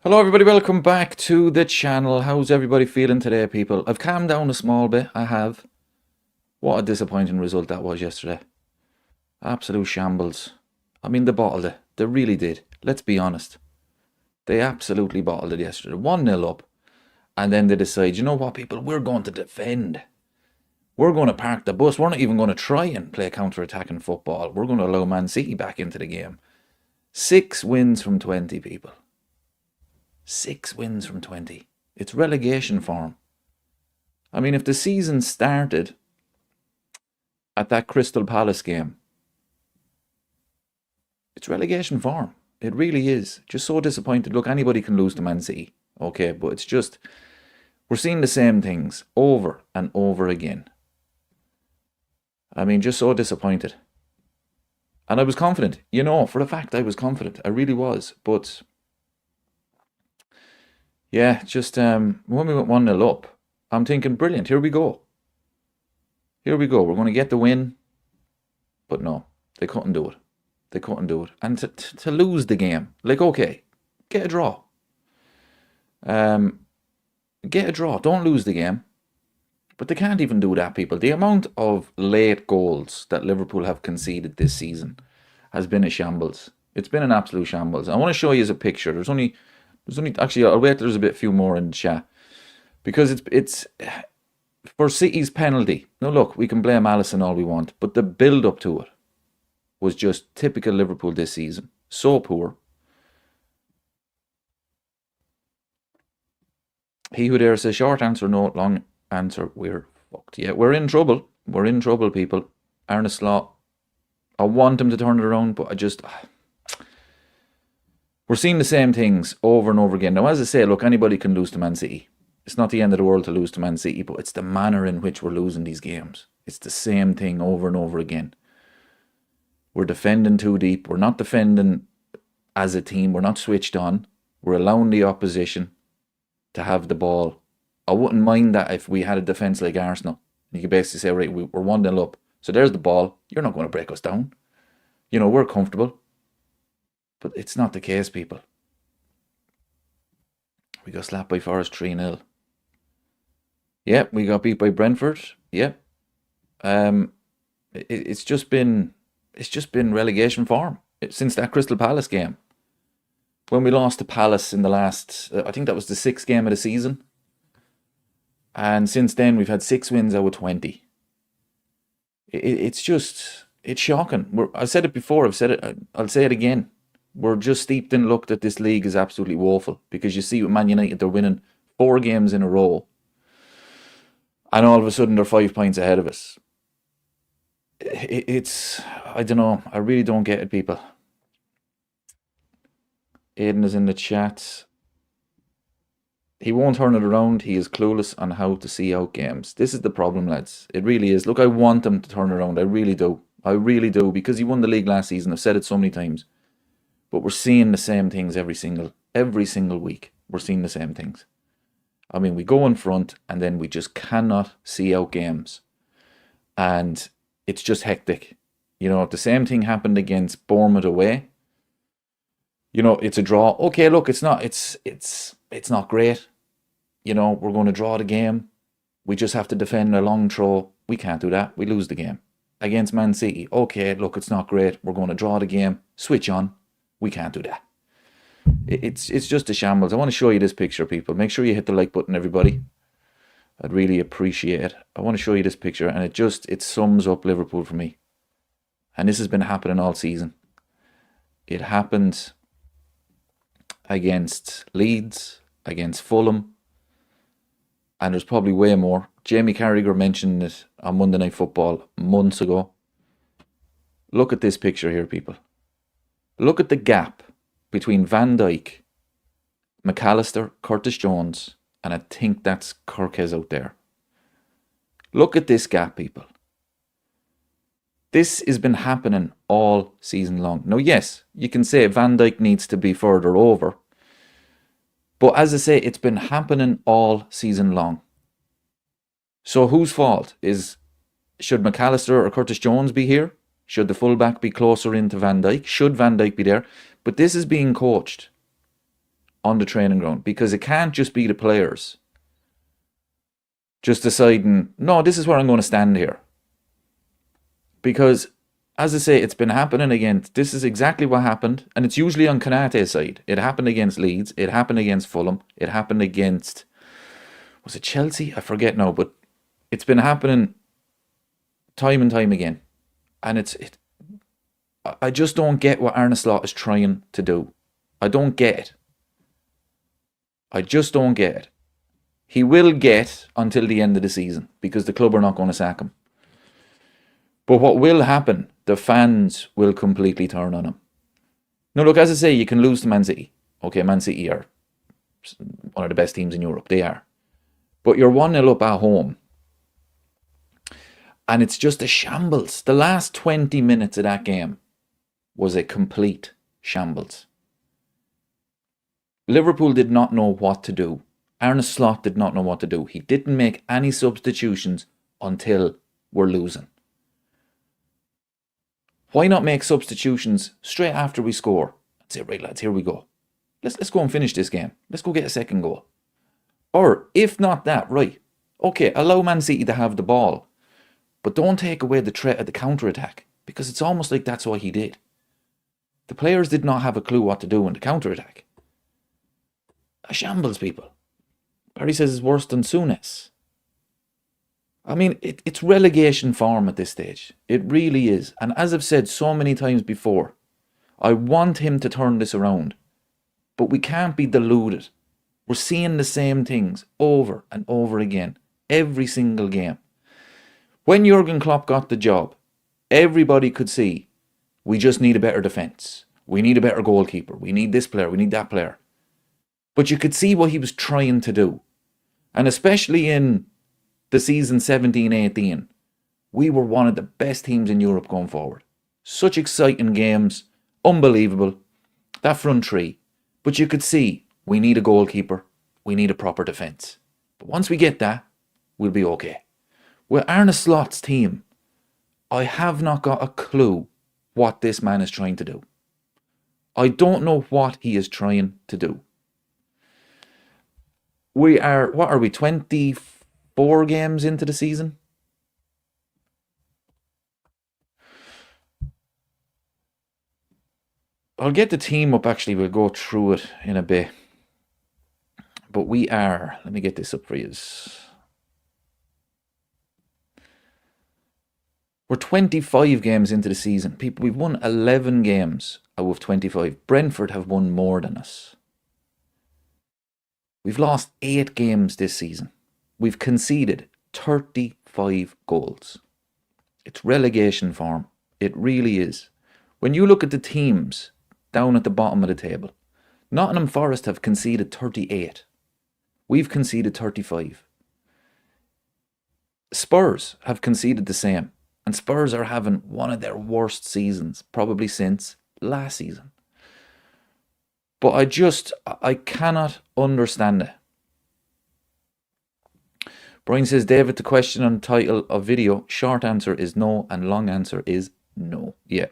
Hello everybody, welcome back to the channel. How's everybody feeling today, people? I've calmed down a small bit, I have. What a disappointing result that was yesterday. Absolute shambles. I mean, they bottled it. They really did. Let's be honest. They absolutely bottled it yesterday. 1-0 up. And then they decide, you know what, people, we're going to defend. We're going to park the bus. We're not even going to try and play counter-attacking football. We're going to allow Man City back into the game. 6 wins from 20, people. 6 wins from 20. It's relegation form. I mean, if the season started at that Crystal Palace game, it's relegation form. It really is. Just so disappointed. Look, anybody can lose to Man City. Okay, but it's just, we're seeing the same things over and over again. I mean, just so disappointed. And I was confident. You know, for a fact I was confident. I really was. But yeah, just when we went 1-0 up, I'm thinking, brilliant, here we go. Here we go. We're going to get the win. But no, they couldn't do it. They couldn't do it. And to lose the game, like, okay, get a draw. Get a draw. Don't lose the game. But they can't even do that, people. The amount of late goals that Liverpool have conceded this season has been a shambles. It's been an absolute shambles. I want to show you a picture. There's only actually, I'll wait till there's a few more in the chat. Because it's for City's penalty. Now look, we can blame Alisson all we want, but the build up to it was just typical Liverpool this season. So poor. He who dares say short answer, no, long answer, we're fucked. Yeah, we're in trouble. We're in trouble, people. Arne Slot, I want him to turn it around, but we're seeing the same things over and over again. Now, as I say, look, anybody can lose to Man City. It's not the end of the world to lose to Man City, but it's the manner in which we're losing these games. It's the same thing over and over again. We're defending too deep. We're not defending as a team. We're not switched on. We're allowing the opposition to have the ball. I wouldn't mind that if we had a defence like Arsenal. You could basically say, right, we're 1-0 up. So there's the ball. You're not going to break us down. You know, we're comfortable. But it's not the case, people. We got slapped by Forest 3-0. Yep, we got beat by Brentford. Yep. It's just been relegation form since that Crystal Palace game. When we lost to Palace in the last, I think that was the 6th game of the season. And since then, we've had 6 wins out of 20. It's shocking. I said it before, I've said it, I'll say it again. We're just steeped in luck that this league is absolutely woeful. Because you see with Man United, they're winning 4 games in a row. And all of a sudden, they're 5 points ahead of us. I don't know. I really don't get it, people. Aiden is in the chat. He won't turn it around. He is clueless on how to see out games. This is the problem, lads. It really is. Look, I want him to turn it around. I really do. I really do. Because he won the league last season. I've said it so many times. But we're seeing the same things every single week. We're seeing the same things. I mean, we go in front and then we just cannot see out games. And it's just hectic. You know, if the same thing happened against Bournemouth away, you know, it's a draw. Okay, look, it's not great. You know, we're going to draw the game. We just have to defend a long throw. We can't do that. We lose the game. Against Man City, okay, look, it's not great. We're going to draw the game. Switch on. We can't do that. It's just a shambles. I want to show you this picture, people. Make sure you hit the like button, everybody. I'd really appreciate it. I want to show you this picture, and it sums up Liverpool for me. And this has been happening all season. It happened against Leeds, against Fulham, and there's probably way more. Jamie Carragher mentioned it on Monday Night Football months ago. Look at this picture here, people. Look at the gap between Van Dijk, McAllister, Curtis Jones, and I think that's Kirkes out there. Look at this gap, people. This has been happening all season long. Now, yes, you can say Van Dijk needs to be further over. But as I say, it's been happening all season long. So whose fault should McAllister or Curtis Jones be here? Should the fullback be closer into Van Dijk? Should Van Dijk be there? But this is being coached. on the training ground, because it can't just be the players just deciding, no, this is where I'm going to stand here. Because, as I say, it's been happening again. This is exactly what happened, and it's usually on Konate's side. It happened against Leeds. It happened against Fulham. It happened against, was it Chelsea? I forget now, but it's been happening time and time again. And I just don't get what Arne Slot is trying to do. I don't get it. I just don't get it. He will get until the end of the season because the club are not going to sack him. But what will happen, the fans will completely turn on him. Now, look, as I say, you can lose to Man City. Okay, Man City are one of the best teams in Europe. They are. But you're 1-0 up at home. And it's just a shambles. The last 20 minutes of that game was a complete shambles. Liverpool did not know what to do. Arne Slot did not know what to do. He didn't make any substitutions until we're losing. Why not make substitutions straight after we score? And say, right lads, here we go. Let's go and finish this game. Let's go get a second goal. Or, if not that, right, okay, allow Man City to have the ball, but don't take away the threat of the counter-attack, because it's almost like that's what he did. The players did not have a clue what to do in the counter-attack. A shambles, people. Barry says it's worse than Souness. I mean, it's relegation form at this stage. It really is. And as I've said so many times before, I want him to turn this around. But we can't be deluded. We're seeing the same things over and over again. Every single game. When Jurgen Klopp got the job, everybody could see we just need a better defence. We need a better goalkeeper. We need this player. We need that player. But you could see what he was trying to do. And especially in the season 17-18, we were one of the best teams in Europe going forward. Such exciting games. Unbelievable. That front three. But you could see we need a goalkeeper. We need a proper defence. But once we get that, we'll be okay. With Arne Slot's team, I have not got a clue what this man is trying to do. I don't know what he is trying to do. We are, 24 games into the season? I'll get the team up, actually. We'll go through it in a bit. But we are, let me get this up for you. We're 25 games into the season. People, we've won 11 games out of 25. Brentford have won more than us. We've lost 8 games this season. We've conceded 35 goals. It's relegation form. It really is. When you look at the teams down at the bottom of the table, Nottingham Forest have conceded 38. We've conceded 35. Spurs have conceded the same. And Spurs are having one of their worst seasons, probably since last season. But I cannot understand it. Brian says, David, the question on title of video, short answer is no and long answer is no. Yeah.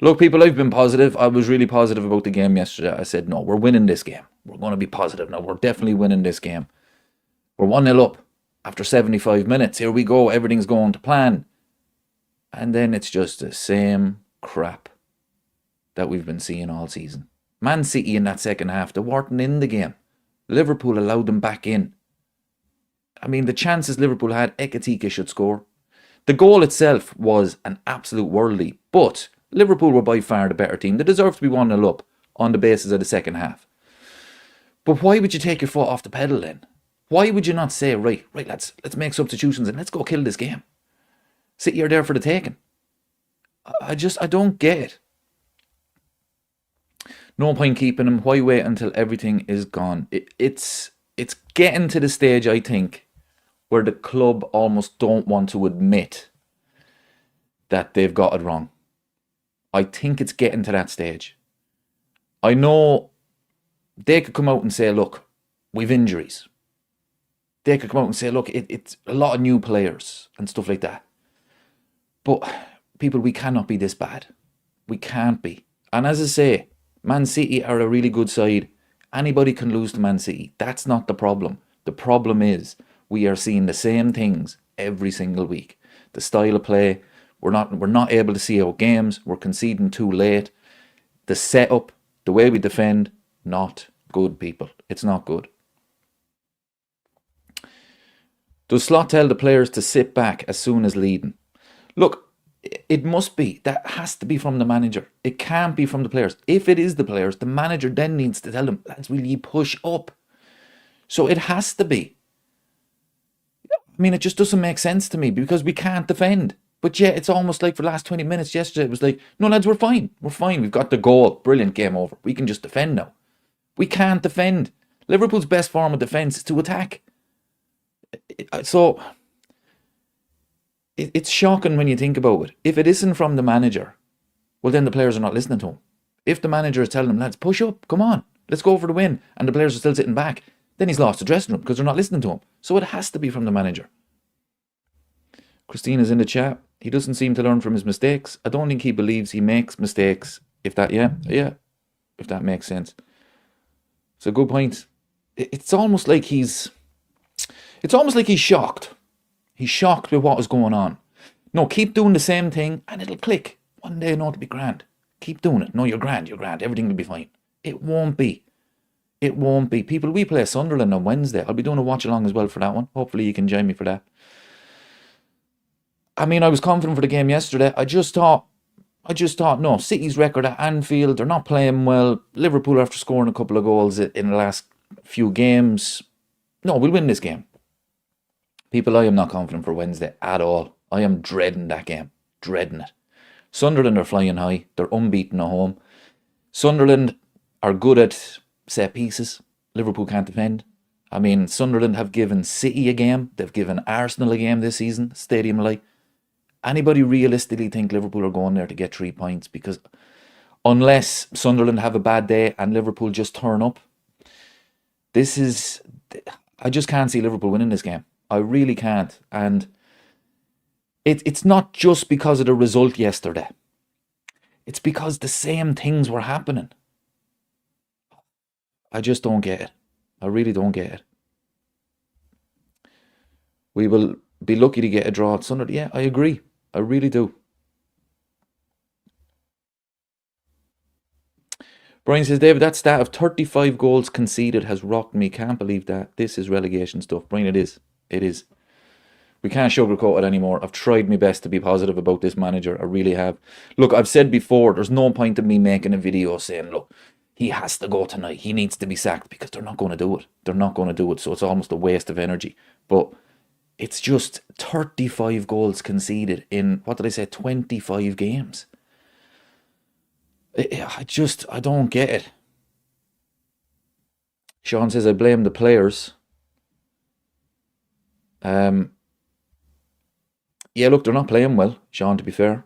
Look, people, I've been positive. I was really positive about the game yesterday. I said, no, we're winning this game. We're going to be positive now. We're definitely winning this game. We're 1-0 up after 75 minutes. Here we go. Everything's going to plan. And then it's just the same crap that we've been seeing all season. Man City in that second half, they weren't in the game. Liverpool allowed them back in. I mean, the chances Liverpool had, Ekitike should score. The goal itself was an absolute worldie, but Liverpool were by far the better team. They deserve to be 1-0 up on the basis of the second half. But why would you take your foot off the pedal then? Why would you not say, right, let's make substitutions and let's go kill this game? City are there for the taking. I don't get it. No point keeping him. Why wait until everything is gone? It's getting to the stage, I think, where the club almost don't want to admit that they've got it wrong. I think it's getting to that stage. I know they could come out and say, look, we've injuries. They could come out and say, look, it's a lot of new players and stuff like that. But, people, we cannot be this bad. We can't be. And as I say, Man City are a really good side Anybody can lose to Man City. That's not the problem. The problem is we are seeing the same things every single week. The style of play, we're not able to see out games. We're conceding too late. The setup, the way we defend, not good, people. It's not good. Does Slot tell the players to sit back as soon as leading? Look, it must be. That has to be from the manager. It can't be from the players. If it is the players, the manager then needs to tell them, lads, will you push up? So it has to be. I mean, it just doesn't make sense to me because we can't defend. But yeah, it's almost like for the last 20 minutes yesterday, it was like, no, lads, we're fine. We're fine. We've got the goal. Brilliant, game over. We can just defend now. We can't defend. Liverpool's best form of defence is to attack. So it's shocking when you think about it. If it isn't from the manager, well, then the players are not listening to him. If the manager is telling them, lads, push up, come on, let's go for the win, and the players are still sitting back, then he's lost the dressing room because they're not listening to him. So it has to be from the manager. Christina's in the chat. He doesn't seem to learn from his mistakes. I don't think he believes he makes mistakes. If that makes sense. It's a good point. It's almost like he's shocked. He's shocked with what is going on. No, keep doing the same thing and it'll click. One day, no, it'll be grand. Keep doing it. No, you're grand. Everything will be fine. It won't be. It won't be. People, we play Sunderland on Wednesday. I'll be doing a watch along as well for that one. Hopefully you can join me for that. I mean, I was confident for the game yesterday. I just thought, no, City's record at Anfield, they're not playing well. Liverpool, after scoring a couple of goals in the last few games, no, we'll win this game. People, I am not confident for Wednesday at all. I am dreading that game. Dreading it. Sunderland are flying high. They're unbeaten at home. Sunderland are good at set pieces. Liverpool can't defend. I mean, Sunderland have given City a game. They've given Arsenal a game this season. Stadium alike. Anybody realistically think Liverpool are going there to get 3 points? Because unless Sunderland have a bad day and Liverpool just turn up, I just can't see Liverpool winning this game. I really can't. And it's not just because of the result yesterday. It's because the same things were happening. I just don't get it. I really don't get it. We will be lucky to get a draw at Sunderland. Yeah, I agree. I really do. Brian says, David, that stat of 35 goals conceded has rocked me. Can't believe that. This is relegation stuff. Brian, it is. It is. We can't sugarcoat it anymore. I've tried my best to be positive about this manager. I really have. Look, I've said before, there's no point in me making a video saying, look, he has to go tonight. He needs to be sacked, because they're not going to do it. They're not going to do it. So it's almost a waste of energy. But it's just 35 goals conceded in, 25 games. I don't get it. Sean says, I blame the players. Yeah, look, they're not playing well, Sean, to be fair.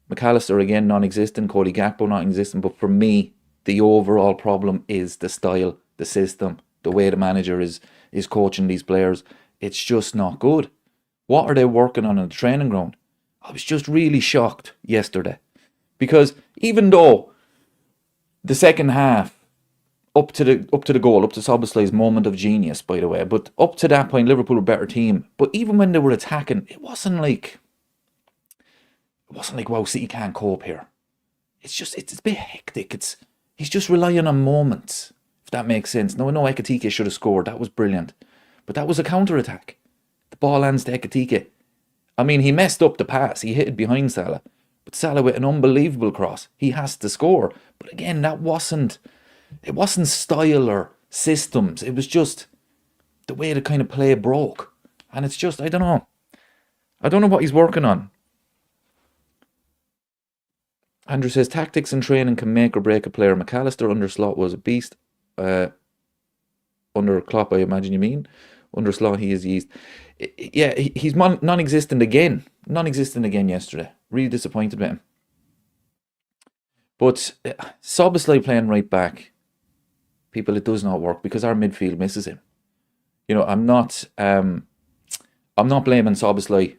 McAllister, again, non-existent. Cody Gakpo, non-existent. But for me, the overall problem is the style, the system, the way the manager is coaching these players. It's just not good. What are they working on in the training ground? I was just really shocked yesterday. Because even though the second half, up to the goal, up to Szoboszlai's moment of genius, by the way, but up to that point, Liverpool were a better team. But even when they were attacking, it wasn't like, wow, City can't cope here. It's a bit hectic. He's just relying on moments, if that makes sense. Now, I know Ekitike should have scored. That was brilliant. But that was a counter-attack. The ball lands to Ekitike. I mean, he messed up the pass. He hit it behind Salah. But Salah with an unbelievable cross. He has to score. But again, it wasn't style or systems. It was just the way the kind of play broke. And it's just, I don't know. I don't know what he's working on. Andrew says, tactics and training can make or break a player. McAllister under Slot was a beast. Under Klopp, I imagine you mean. Under Slot, he is yeast. Yeah, he's non-existent again. Non-existent again yesterday. Really disappointed with him. But Szoboszlai playing right back, people, it does not work because our midfield misses him. You know, I'm not blaming Szoboszlai.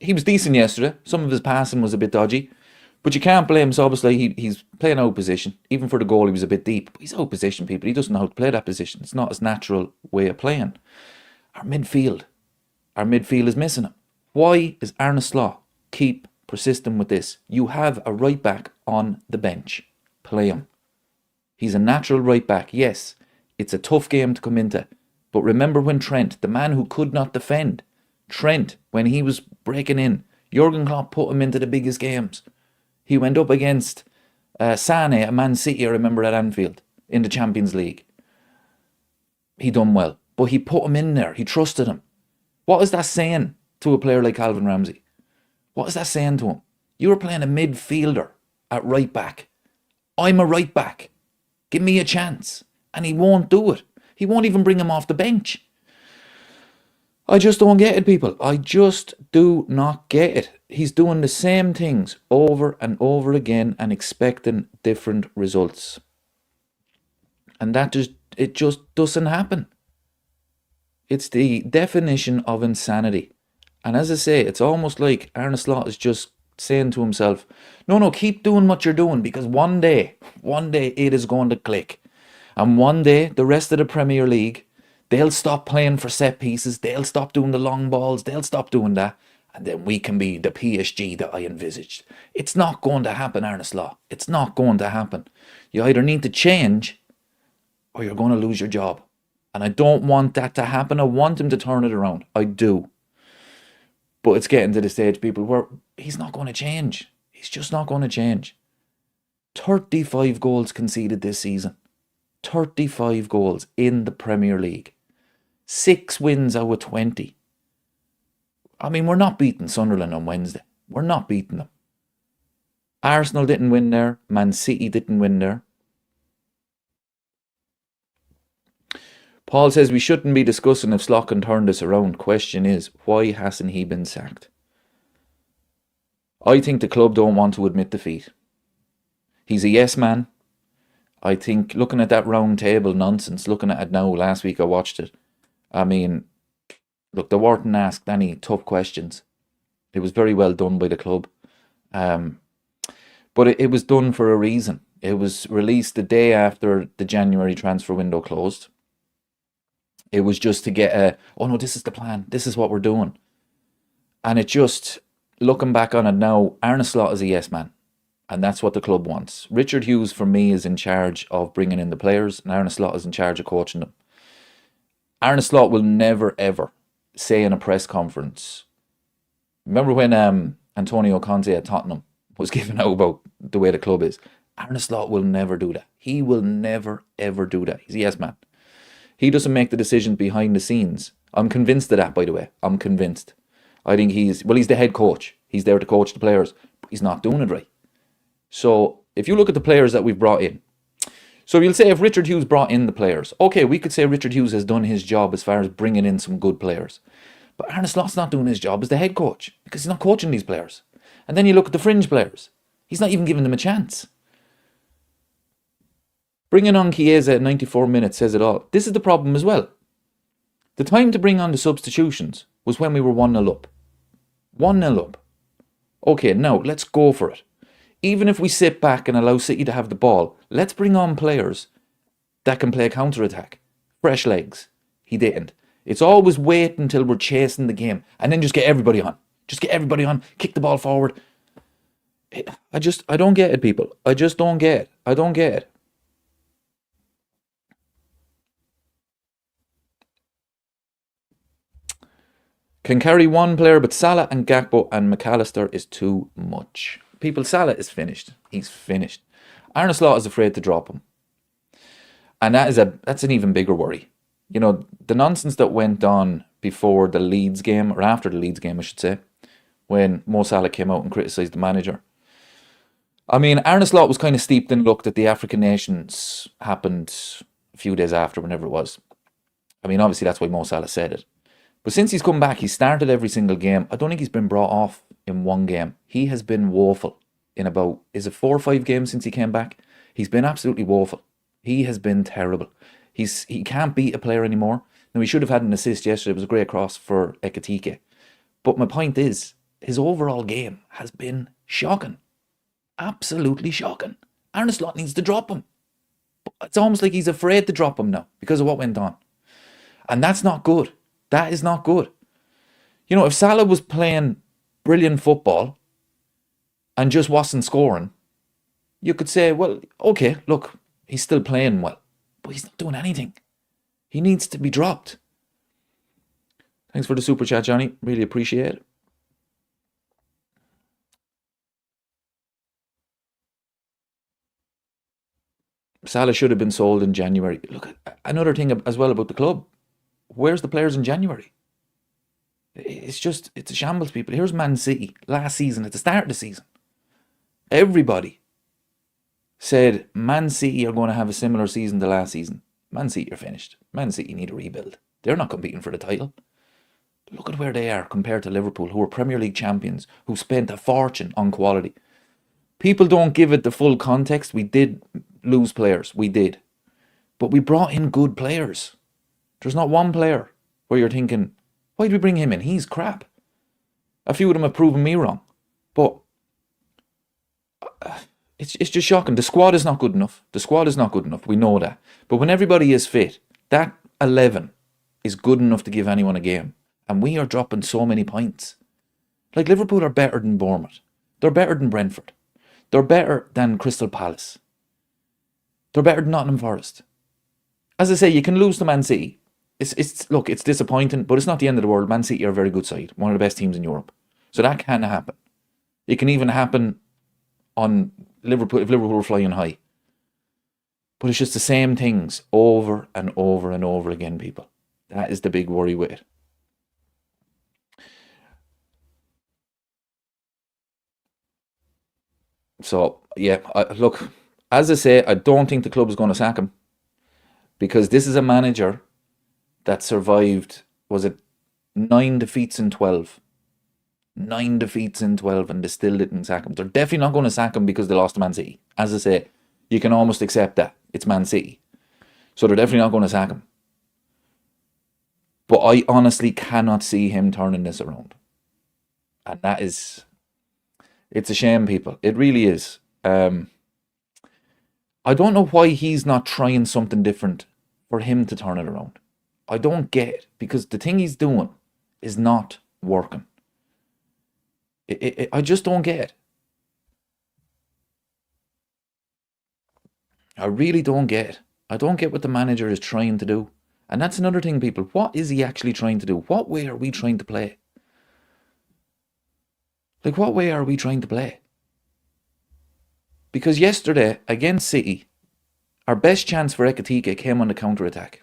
He was decent yesterday. Some of his passing was a bit dodgy. But you can't blame him. So obviously he's playing out of position. Even for the goal, he was a bit deep. But he's out of position, people. He doesn't know how to play that position. It's not his natural way of playing. Our midfield. Our midfield is missing him. Why is Arne Slot keep persisting with this? You have a right back on the bench. Play him. He's a natural right back. Yes, it's a tough game to come into. But remember when Trent, the man who could not defend, Trent, when he was breaking in, Jurgen Klopp put him into the biggest games. He went up against Sane at Man City, I remember, at Anfield, in the Champions League. He done well. But he put him in there. He trusted him. What is that saying to a player like Calvin Ramsey? What is that saying to him? You were playing a midfielder at right back. I'm a right back. Give me a chance. And he won't do it. He won't even bring him off the bench. I just don't get it, people. I just do not get it. He's doing the same things over and over again and expecting different results. And it just doesn't happen. It's the definition of insanity. And as I say, it's almost like Arne Slot is just saying to himself, no, keep doing what you're doing, because one day it is going to click. And one day, the rest of the Premier League, they'll stop playing for set pieces, they'll stop doing the long balls, they'll stop doing that, and then we can be the PSG that I envisaged. It's not going to happen, Arne Slot. It's not going to happen. You either need to change, or you're going to lose your job. And I don't want that to happen. I want him to turn it around. I do. But it's getting to the stage, people, where he's not going to change. He's just not going to change. 35 goals conceded this season. 35 goals in the Premier League. 6 wins out of 20. I mean, we're not beating Sunderland on Wednesday. We're not beating them. Arsenal didn't win there. Man City didn't win there. Paul says we shouldn't be discussing if Slot can turn this around. Question is, why hasn't he been sacked? I think the club don't want to admit defeat. He's a yes man. I think looking at that round table nonsense, looking at it now, last week I watched it. I mean, look, they weren't asked any tough questions. It was very well done by the club. But it was done for a reason. It was released the day after the January transfer window closed. It was just to get oh no, this is the plan. This is what we're doing. And it just, looking back on it now, Arne Slot is a yes man. And that's what the club wants. Richard Hughes, for me, is in charge of bringing in the players, and Arne Slot is in charge of coaching them. Arne Slot will never, ever say in a press conference, remember when Antonio Conte at Tottenham was giving out about the way the club is? Arne Slot will never do that. He will never, ever do that. He's a yes man. He doesn't make the decisions behind the scenes. I'm convinced of that, by the way. I'm convinced. I think he's the head coach. He's there to coach the players, but he's not doing it right. So if you look at the players that we've brought in, so you'll say if Richard Hughes brought in the players, okay, we could say Richard Hughes has done his job as far as bringing in some good players. But Arne Slot's not doing his job as the head coach because he's not coaching these players. And then you look at the fringe players. He's not even giving them a chance. Bringing on Chiesa at 94 minutes says it all. This is the problem as well. The time to bring on the substitutions was when we were 1-0 up. 1-0 up. Okay, now let's go for it. Even if we sit back and allow City to have the ball, let's bring on players that can play counter-attack. Fresh legs. He didn't. It's always wait until we're chasing the game and then just get everybody on. Just get everybody on, kick the ball forward. I don't get it, people. I just don't get it. I don't get it. Can carry one player, but Salah and Gakpo and McAllister is too much. People, Salah is finished. He's finished. Arne Slot is afraid to drop him. And that's an even bigger worry. You know, the nonsense that went on before the Leeds game, or after the Leeds game, I should say, when Mo Salah came out and criticised the manager. I mean, Arne Slot was kind of steeped in luck that the African nations happened a few days after, whenever it was. I mean, obviously that's why Mo Salah said it. But since he's come back, he's started every single game. I don't think he's been brought off in one game. He has been woeful in about, is it 4 or 5 games since he came back? He's been absolutely woeful. He has been terrible. He can't beat a player anymore. Now, he should have had an assist yesterday. It was a great cross for Ekitike. But my point is, his overall game has been shocking. Absolutely shocking. Arne Slot needs to drop him. It's almost like he's afraid to drop him now because of what went on. And that's not good. That is not good. You know, if Salah was playing brilliant football and just wasn't scoring, you could say, well, okay, look, he's still playing well, but he's not doing anything. He needs to be dropped. Thanks for the super chat, Johnny. Really appreciate it. Salah should have been sold in January. Look, another thing as well about the club. Where's the players in January? It's a shambles, people. Here's Man City last season, at the start of the season. Everybody said Man City are going to have a similar season to last season. Man City are finished. Man City need a rebuild. They're not competing for the title. Look at where they are compared to Liverpool, who are Premier League champions, who spent a fortune on quality. People don't give it the full context. We did lose players. We did. But we brought in good players. There's not one player where you're thinking, why did we bring him in? He's crap. A few of them have proven me wrong. But it's just shocking. The squad is not good enough. The squad is not good enough. We know that. But when everybody is fit, that 11 is good enough to give anyone a game. And we are dropping so many points. Like, Liverpool are better than Bournemouth. They're better than Brentford. They're better than Crystal Palace. They're better than Nottingham Forest. As I say, you can lose to Man City. Look, it's disappointing, but it's not the end of the world. Man City are a very good side, one of the best teams in Europe. So that can happen. It can even happen on Liverpool if Liverpool were flying high. But it's just the same things over and over and over again, people. That is the big worry with it. So, yeah, look, as I say, I don't think the club is going to sack him, because this is a manager that survived, was it 9 defeats in 12? 9 defeats in 12, and they still didn't sack him. They're definitely not going to sack him because they lost to Man City. As I say, you can almost accept that. It's Man City. So they're definitely not going to sack him. But I honestly cannot see him turning this around. And that is... It's a shame, people. It really is. I don't know why he's not trying something different for him to turn it around. I don't get it, because the thing he's doing is not working. I just don't get it. I really don't get it. I don't get what the manager is trying to do. And that's another thing, people. What is he actually trying to do? What way are we trying to play? Like, what way are we trying to play? Because yesterday, against City, our best chance for Ekitike came on the counter-attack.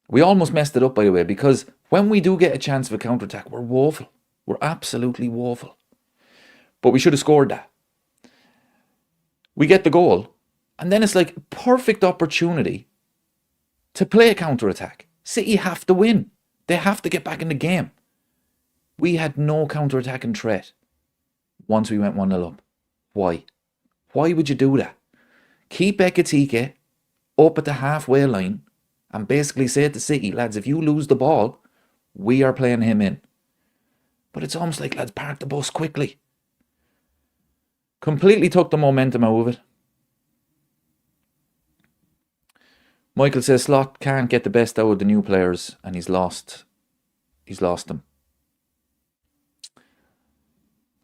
We almost messed it up, by the way, because when we do get a chance of a counter-attack, we're woeful. We're absolutely woeful. But we should have scored that. We get the goal, and then it's like a perfect opportunity to play a counter-attack. City have to win. They have to get back in the game. We had no counter-attacking threat once we went 1-0 up. Why? Why would you do that? Keep Ekitike up at the halfway line and basically say to City, lads, if you lose the ball, we are playing him in. But it's almost like, lads, park the bus quickly. Completely took the momentum out of it. Michael says Slot can't get the best out of the new players, and he's lost them.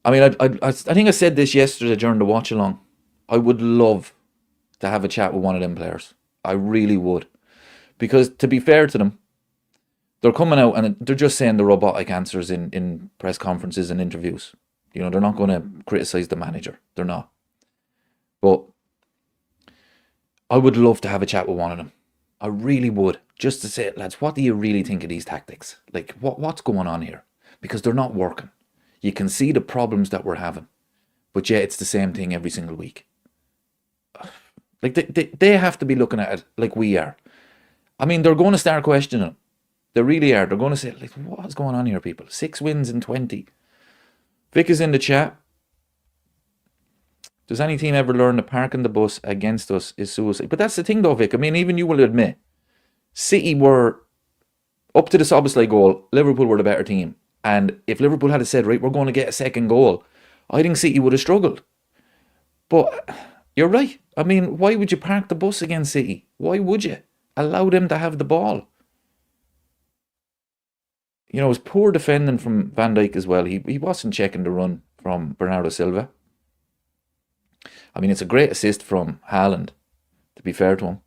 I mean, I think I said this yesterday during the watch along. I would love to have a chat with one of them players. I really would. Because to be fair to them, they're coming out and they're just saying the robotic answers in press conferences and interviews. You know, they're not going to criticise the manager. They're not. But I would love to have a chat with one of them. I really would. Just to say, lads, what do you really think of these tactics? Like, what's going on here? Because they're not working. You can see the problems that we're having. But yeah, it's the same thing every single week. Like, they have to be looking at it like we are. I mean, they're going to start questioning it. They really are. They're going to say, like, what's going on here, people? 6 wins in 20. Vic is in the chat. Does any team ever learn that parking the bus against us is suicide? But that's the thing, though, Vic. I mean, even you will admit, City were up to the Szoboszlai goal. Liverpool were the better team. And if Liverpool had said, right, we're going to get a second goal, I think City would have struggled. But you're right. I mean, why would you park the bus against City? Why would you? Allow them to have the ball. You know, it was poor defending from Van Dijk as well. He wasn't checking the run from Bernardo Silva. I mean, it's a great assist from Haaland, to be fair to him.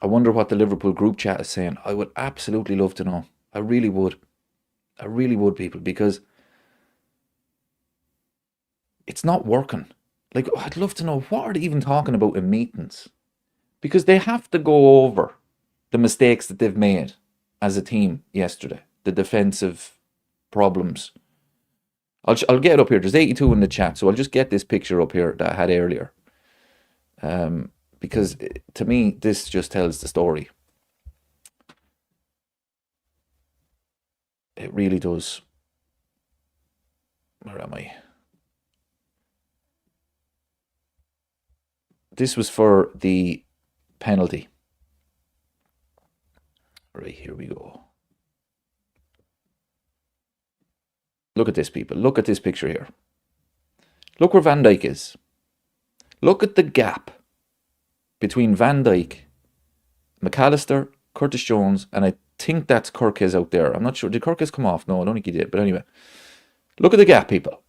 I wonder what the Liverpool group chat is saying. I would absolutely love to know. I really would. I really would, people, because it's not working. Like, I'd love to know, what are they even talking about in meetings? Because they have to go over the mistakes that they've made as a team yesterday, the defensive problems. I'll get it up here. There's 82 in the chat, so I'll just get this picture up here that I had earlier. Because to me, this just tells the story. It really does. Where am I? This was for the penalty. Right, here we go. Look at this, people. Look at this picture here. Look where Van Dijk is. Look at the gap between Van Dijk, McAllister, Curtis Jones, and I think that's Kirkes out there. I'm not sure. Did Kirkes come off? No, I don't think he did. But anyway, look at the gap, people.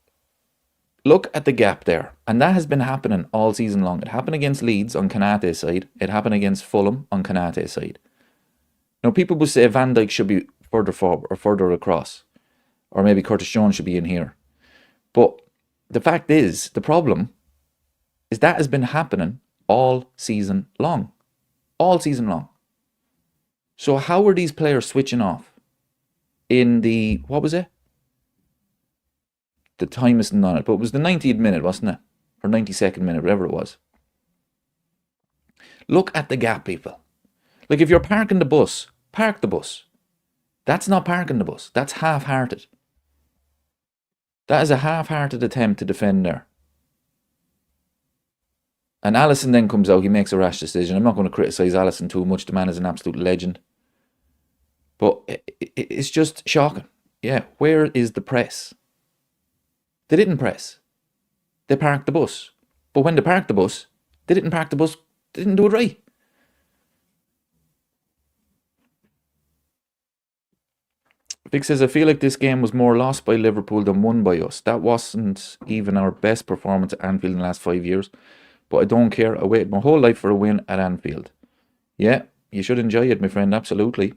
Look at the gap there. And that has been happening all season long. It happened against Leeds on Konate's side. It happened against Fulham on Konate's side. Now, people will say Van Dijk should be further forward or further across. Or maybe Curtis Jones should be in here. But the fact is, the problem is that has been happening all season long. All season long. So how are these players switching off? In the, what was it? The time isn't on it, but it was the 90th minute, wasn't it? Or 92nd minute, whatever it was. Look at the gap, people. Like, if you're parking the bus, park the bus. That's not parking the bus. That's half-hearted. That is a half-hearted attempt to defend there. And Alisson then comes out, he makes a rash decision. I'm not going to criticise Alisson too much. The man is an absolute legend. But it's just shocking. Yeah, where is the press? They didn't press. They parked the bus. But when they parked the bus, they didn't park the bus. They didn't do it right. Vic says, I feel like this game was more lost by Liverpool than won by us. That wasn't even our best performance at Anfield in the last 5 years. But I don't care. I waited my whole life for a win at Anfield. Yeah, you should enjoy it, my friend. Absolutely.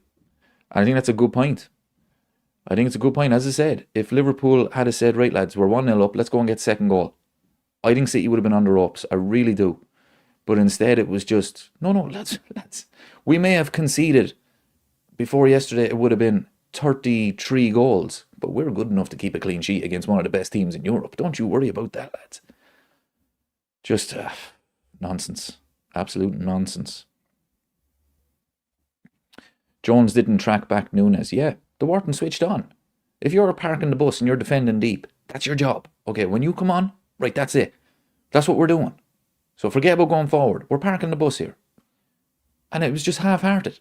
And I think that's a good point. I think it's a good point. As I said, if Liverpool had said, right, lads, we're 1-0 up, let's go and get second goal, I think City would have been on the ropes. I really do. But instead, it was just, no, let's. We may have conceded before yesterday, it would have been 33 goals. But we're good enough to keep a clean sheet against one of the best teams in Europe. Don't you worry about that, lads. Just nonsense. Absolute nonsense. Jones didn't track back Nunes. Yeah, the Wharton switched on. If you're parking the bus and you're defending deep, that's your job. Okay, when you come on, right, that's it. That's what we're doing. So forget about going forward. We're parking the bus here. And it was just half-hearted.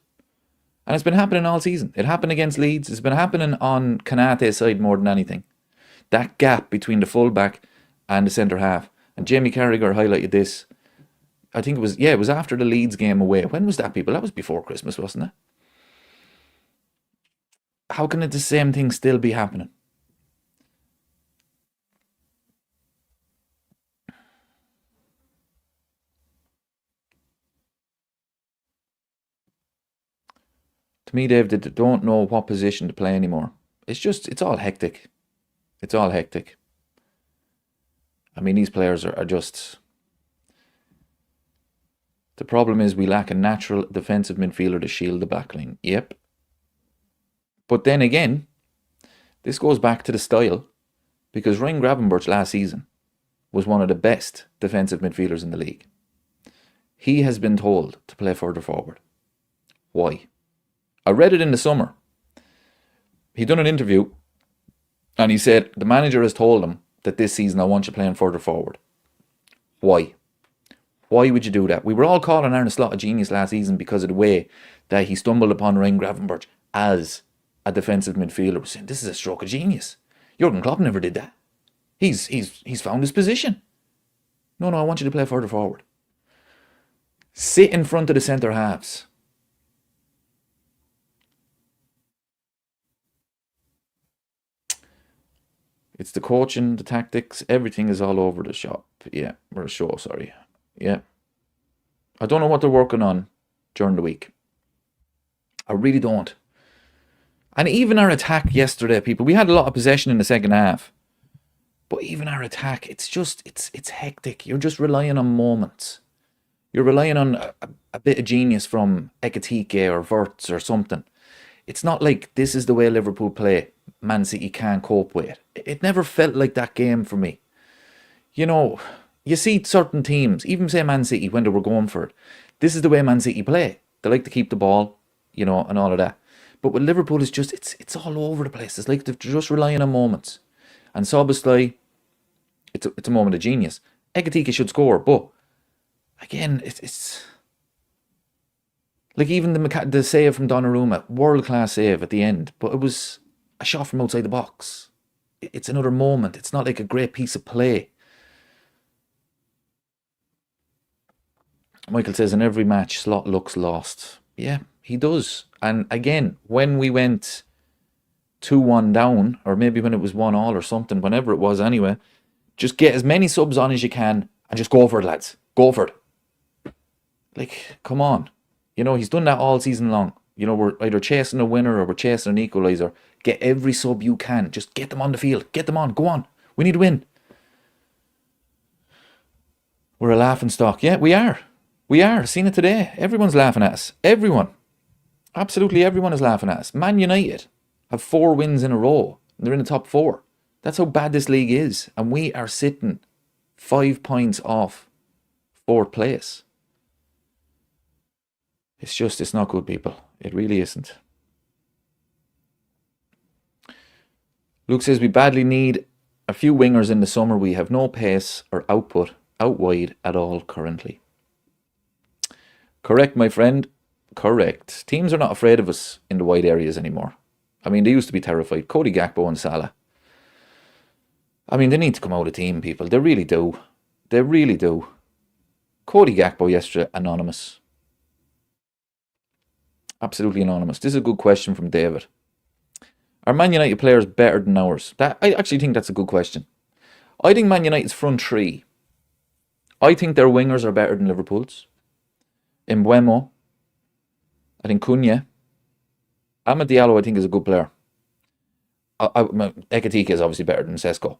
And it's been happening all season. It happened against Leeds. It's been happening on Konate's side more than anything. That gap between the full-back and the centre-half. And Jamie Carragher highlighted this. I think it was after the Leeds game away. When was that, people? That was before Christmas, wasn't it? How can the same thing still be happening? To me, Dave, they don't know what position to play anymore. It's all hectic. It's all hectic. I mean, these players are just... The problem is we lack a natural defensive midfielder to shield the backline. Yep. But then again, this goes back to the style, because Ryan Gravenberch last season was one of the best defensive midfielders in the league. He has been told to play further forward. Why? I read it in the summer. He done an interview and he said the manager has told him that this season I want you playing further forward. Why? Why would you do that? We were all calling Arne Slot a genius last season because of the way that he stumbled upon Ryan Gravenberch as a defensive midfielder. We're saying this is a stroke of genius. Jurgen Klopp never did that. He's found his position. No, I want you to play further forward. Sit in front of the centre halves. It's the coaching, the tactics, everything is all over the shop. Yeah, or the show, sorry. Yeah. I don't know what they're working on during the week. I really don't. And even our attack yesterday, people, we had a lot of possession in the second half. But even our attack, it's hectic. You're just relying on moments. You're relying on a bit of genius from Ekatike or Wirtz or something. It's not like this is the way Liverpool play. Man City can't cope with it. It never felt like that game for me. You know, you see certain teams, even say Man City when they were going for it. This is the way Man City play. They like to keep the ball, you know, and all of that. But with Liverpool, it's just it's all over the place. It's like they're just relying on moments. And Soboslai, it's a moment of genius. Ekatike should score, but again, it's like even the save from Donnarumma, world class save at the end, but it was a shot from outside the box. It's another moment. It's not like a great piece of play. Michael says in every match, Slot looks lost. Yeah, he does. And again, when we went 2-1 down, or maybe when it was 1-1 or something, whenever it was anyway, just get as many subs on as you can and just go for it, lads. Go for it. Like, come on. You know, he's done that all season long. You know, we're either chasing a winner or we're chasing an equaliser. Get every sub you can. Just get them on the field. Get them on. Go on. We need to win. We're a laughing stock. Yeah, we are. We are. Seen it today. Everyone's laughing at us. Everyone. Absolutely everyone is laughing at us. Man United have 4 wins in a row. They're in the top 4. That's how bad this league is. And we are sitting 5 points off 4th place. It's not good, people. It really isn't. Luke says we badly need a few wingers in the summer. We have no pace or output out wide at all currently. Correct, my friend. Correct. Teams are not afraid of us in the wide areas anymore. I mean, they used to be terrified. Cody Gakpo and Salah. I mean, they need to come out of the team, people. They really do. They really do. Cody Gakpo yesterday, anonymous. Absolutely anonymous. This is a good question from David. Are Man United players better than ours? I actually think that's a good question. I think Man United's front 3. I think their wingers are better than Liverpool's. Mbeumo. I think Cunha. Amad Diallo, I think, is a good player. Ekatike is obviously better than Sesko.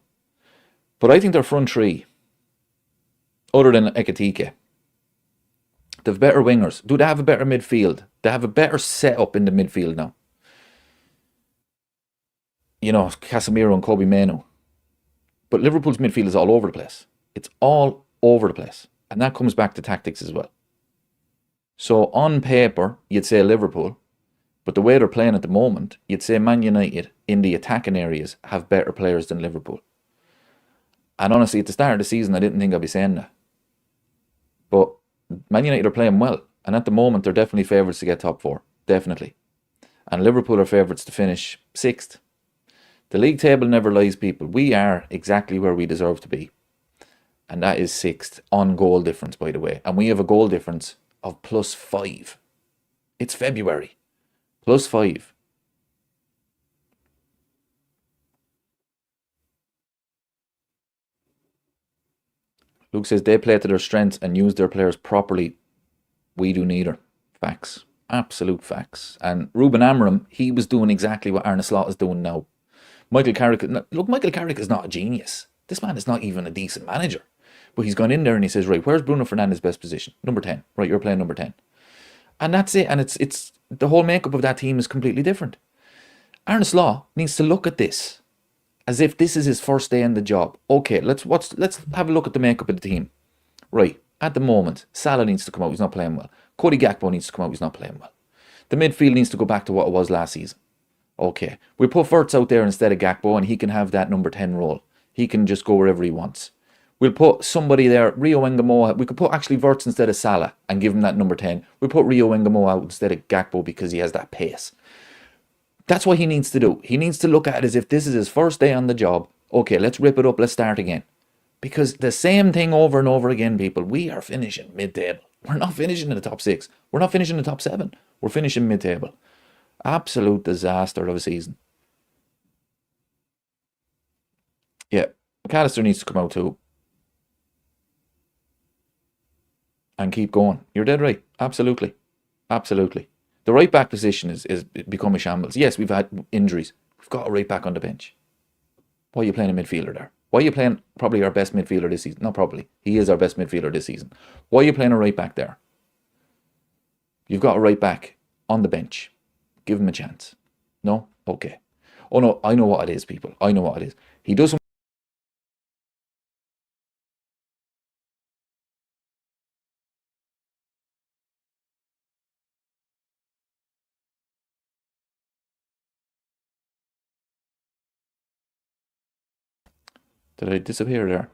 But I think their front 3, other than Ekatike, they have better wingers. Do they have a better midfield? They have a better setup in the midfield now. You know, Casemiro and Kobe Mainoo. But Liverpool's midfield is all over the place. It's all over the place. And that comes back to tactics as well. So on paper, you'd say Liverpool. But the way they're playing at the moment, you'd say Man United in the attacking areas have better players than Liverpool. And honestly, at the start of the season, I didn't think I'd be saying that. But Man United are playing well. And at the moment, they're definitely favourites to get top 4. Definitely. And Liverpool are favourites to finish 6th. The league table never lies, people. We are exactly where we deserve to be. And that is 6th on goal difference, by the way. And we have a goal difference of +5. It's February. +5. Luke says they play to their strengths and use their players properly. We do neither. Facts. Absolute facts. And Ruben Amorim, he was doing exactly what Arne Slot is doing now. Michael Carrick is not a genius. This man is not even a decent manager. But he's gone in there and he says, right, where's Bruno Fernandes' best position? Number 10. Right, you're playing number 10. And that's it. And it's the whole makeup of that team is completely different. Arne Slot needs to look at this as if this is his first day in the job. Okay, let's have a look at the makeup of the team. Right, at the moment, Salah needs to come out. He's not playing well. Cody Gakpo needs to come out. He's not playing well. The midfield needs to go back to what it was last season. Okay, we put Wirtz out there instead of Gakpo and he can have that number 10 role. He can just go wherever he wants. We'll put somebody there, Rio Ngamoa. We could put actually Wirtz instead of Salah and give him that number 10. We'll put Rio Ngamoa out instead of Gakpo because he has that pace. That's what he needs to do. He needs to look at it as if this is his first day on the job Okay, let's rip it up. Let's start again. Because the same thing over and over again, people. We are finishing mid-table. We're not finishing in the top 6. We're not finishing in the top 7. We're finishing mid-table. Absolute disaster of a season. Yeah, McAllister needs to come out too and keep going. You're dead right. Absolutely. Absolutely. The right back position is become a shambles. Yes, we've had injuries. We've got a right back on the bench. Why are you playing a midfielder there? Why are you playing probably our best midfielder this season? Not probably. He is our best midfielder this season. Why are you playing a right back there? You've got a right back on the bench. Give him a chance. No? Okay. Oh no, I know what it is, people. I know what it is. He doesn't. Did I disappear there?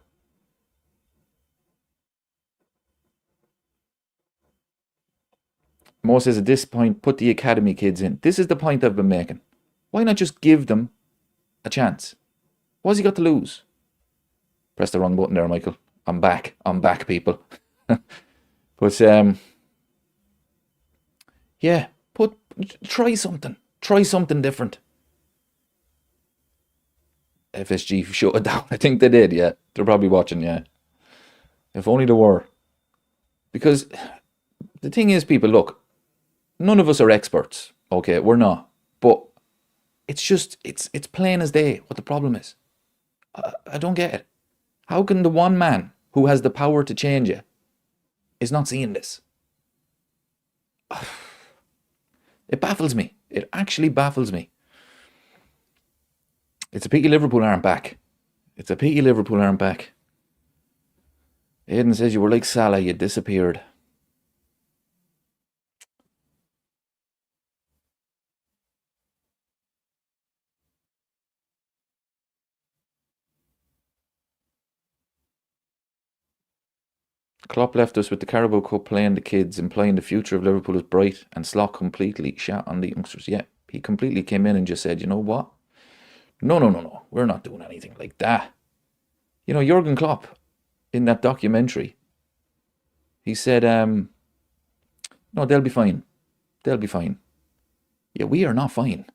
Mo says at this point, put the academy kids in. This is the point I've been making. Why not just give them a chance? What's he got to lose? Press the wrong button there, Michael. I'm back. I'm back, people. But yeah, try something. Try something different. FSG shut it down. I think they did, yeah. They're probably watching, yeah. If only they were. Because the thing is, people, look, none of us are experts. Okay, we're not. But it's just, it's plain as day what the problem is. I don't get it. How can the one man who has the power to change it is not seeing this? It baffles me. It actually baffles me. It's a pity Liverpool aren't back. It's a pity Liverpool aren't back. Aidan says you were like Salah, you disappeared. Klopp left us with the Carabao Cup playing the kids, implying the future of Liverpool is bright, and Slot completely shat on the youngsters. Yeah, he completely came in and just said, you know what? No. We're not doing anything like that. You know, Jurgen Klopp, in that documentary, he said, no, they'll be fine. They'll be fine. Yeah, we are not fine.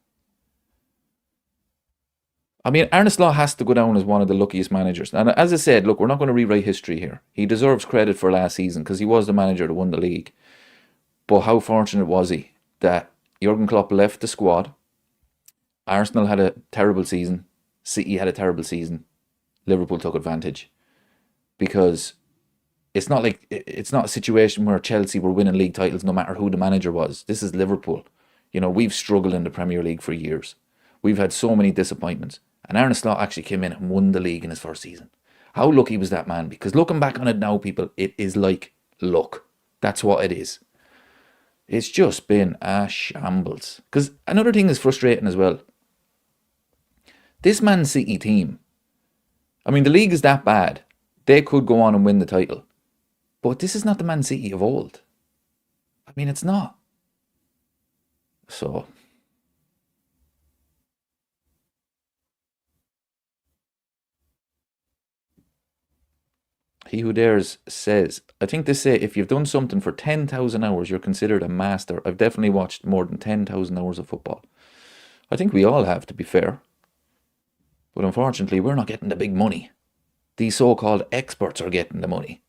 I mean, Arne Slot has to go down as one of the luckiest managers. And as I said, look, we're not going to rewrite history here. He deserves credit for last season because he was the manager that won the league. But how fortunate was he that Jurgen Klopp left the squad? Arsenal had a terrible season. City had a terrible season. Liverpool took advantage because it's not a situation where Chelsea were winning league titles no matter who the manager was. This is Liverpool. You know, we've struggled in the Premier League for years. We've had so many disappointments. And Arne Slot actually came in and won the league in his first season. How lucky was that man? Because looking back on it now, people, it is like luck. That's what it is. It's just been a shambles. Because another thing is frustrating as well. This Man City team, I mean, the league is that bad. They could go on and win the title. But this is not the Man City of old. I mean, it's not. So, he who dares says, I think they say if you've done something for 10,000 hours, you're considered a master. I've definitely watched more than 10,000 hours of football. I think we all have, to be fair. But unfortunately, we're not getting the big money. These so-called experts are getting the money.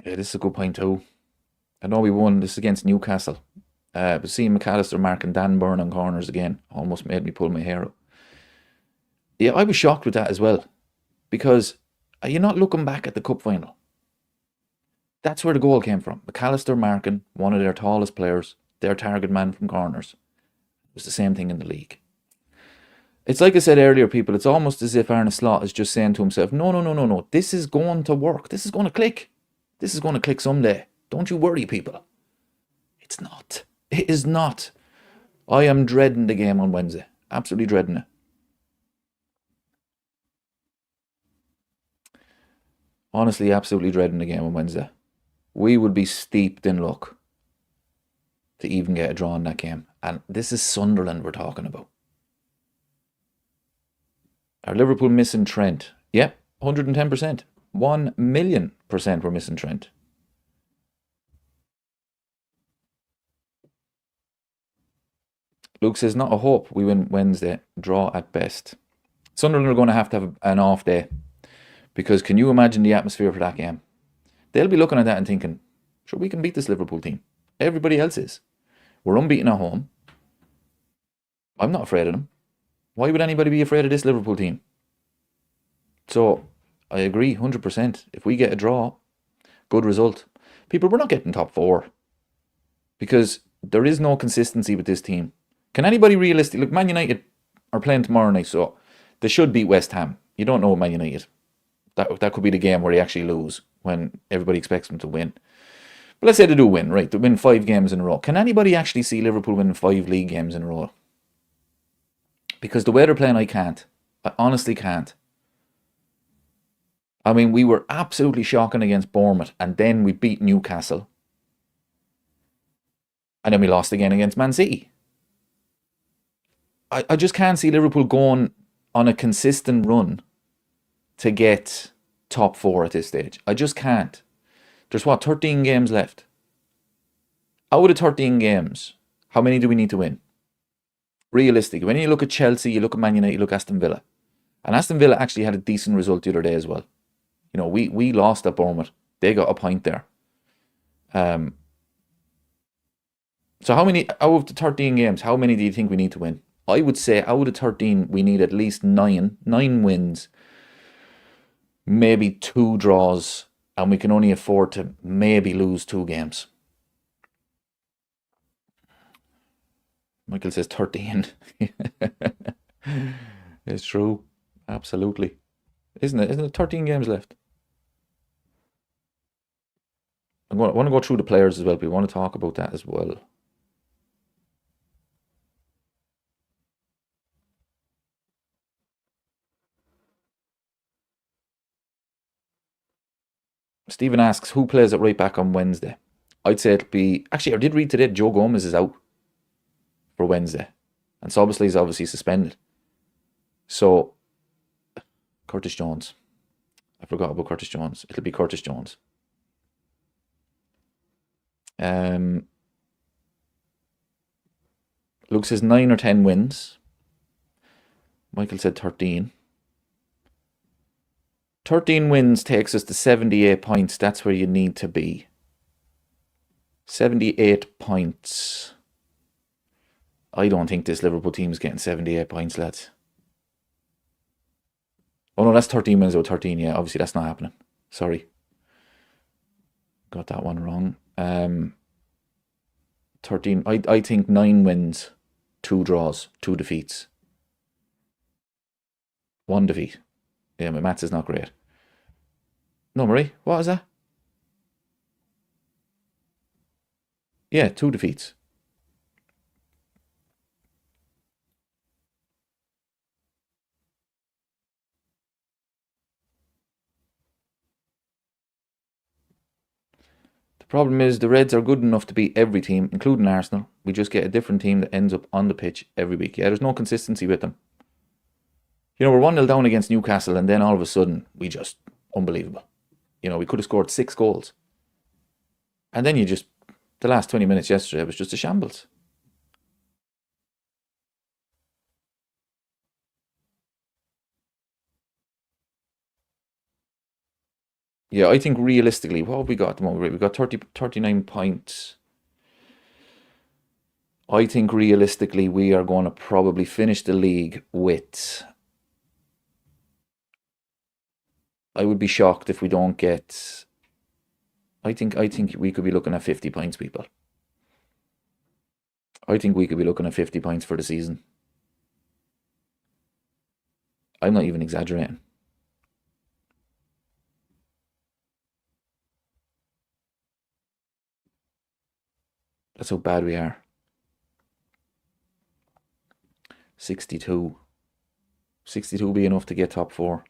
Yeah, this is a good point too. I know we won this against Newcastle. But seeing McAllister marking Dan Burn on corners again almost made me pull my hair out. Yeah, I was shocked with that as well. Because are you not looking back at the cup final? That's where the goal came from. McAllister marking one of their tallest players, their target man from corners. It was the same thing in the league. It's like I said earlier, people, it's almost as if Arne Slot is just saying to himself, no, this is going to work. This is going to click. This is going to click someday. Don't you worry, people. It's not. It is not. I am dreading the game on Wednesday. Absolutely dreading it. Honestly, absolutely dreading the game on Wednesday. We would be steeped in luck to even get a draw in that game. And this is Sunderland we're talking about. Are Liverpool missing Trent? Yep, 110%. 1,000,000% we're missing Trent. Luke says, not a hope. We win Wednesday. Draw at best. Sunderland are going to have an off day. Because can you imagine the atmosphere for that game? They'll be looking at that and thinking, sure, we can beat this Liverpool team. Everybody else is. We're unbeaten at home. I'm not afraid of them. Why would anybody be afraid of this Liverpool team? So, I agree 100%. If we get a draw, good result. People, we're not getting top four. Because there is no consistency with this team. Can anybody realistically... Look, Man United are playing tomorrow night, so they should beat West Ham. You don't know Man United. That could be the game where they actually lose when everybody expects them to win. But let's say they do win, right? They win 5 games in a row. Can anybody actually see Liverpool winning 5 league games in a row? Because the way they're playing, I can't. I honestly can't. I mean, we were absolutely shocking against Bournemouth, and then we beat Newcastle. And then we lost again against Man City. I just can't see Liverpool going on a consistent run to get top 4 at this stage. I just can't. There's 13 games left. Out of 13 games, how many do we need to win? Realistically, when you look at Chelsea, you look at Man United, you look at Aston Villa. And Aston Villa actually had a decent result the other day as well. You know, we lost at Bournemouth. They got a point there. So how many, out of the 13 games, how many do you think we need to win? I would say out of 13, we need at least 9 wins, maybe 2 draws, and we can only afford to maybe lose 2 games. Michael says 13. It's true. Absolutely. Isn't it? Isn't it 13 games left? I want to go through the players as well, but we want to talk about that as well. Stephen asks, who plays at right back on Wednesday? I'd say it'll be... Actually, I did read today Joe Gomez is out for Wednesday. And Soboslai is obviously suspended. So, Curtis Jones. I forgot about Curtis Jones. It'll be Curtis Jones. Luke says 9 or 10 wins. Michael said 13. 13 wins takes us to 78 points. That's where you need to be. 78 points. I don't think this Liverpool team's getting 78 points, lads. Oh no, that's 13 wins or 13, yeah. Obviously, that's not happening. Sorry. Got that one wrong. 13. I think 9 wins, 2 draws, 2 defeats. 1 defeat. Yeah, my maths is not great. No, Marie, what is that? Yeah, 2 defeats. The problem is the Reds are good enough to beat every team, including Arsenal. We just get a different team that ends up on the pitch every week. Yeah, there's no consistency with them. You know, we're 1-0 down against Newcastle, and then all of a sudden, we just... Unbelievable. You know, we could have scored 6 goals. And then you just... The last 20 minutes yesterday was just a shambles. Yeah, I think realistically, what have we got at the moment? We've got 39 points. I think realistically, we are going to probably finish the league with... I would be shocked if we don't get... I think we could be looking at 50 points, people. I think we could be looking at 50 points for the season. I'm not even exaggerating. That's how bad we are. 62. 62 be enough to get top 4.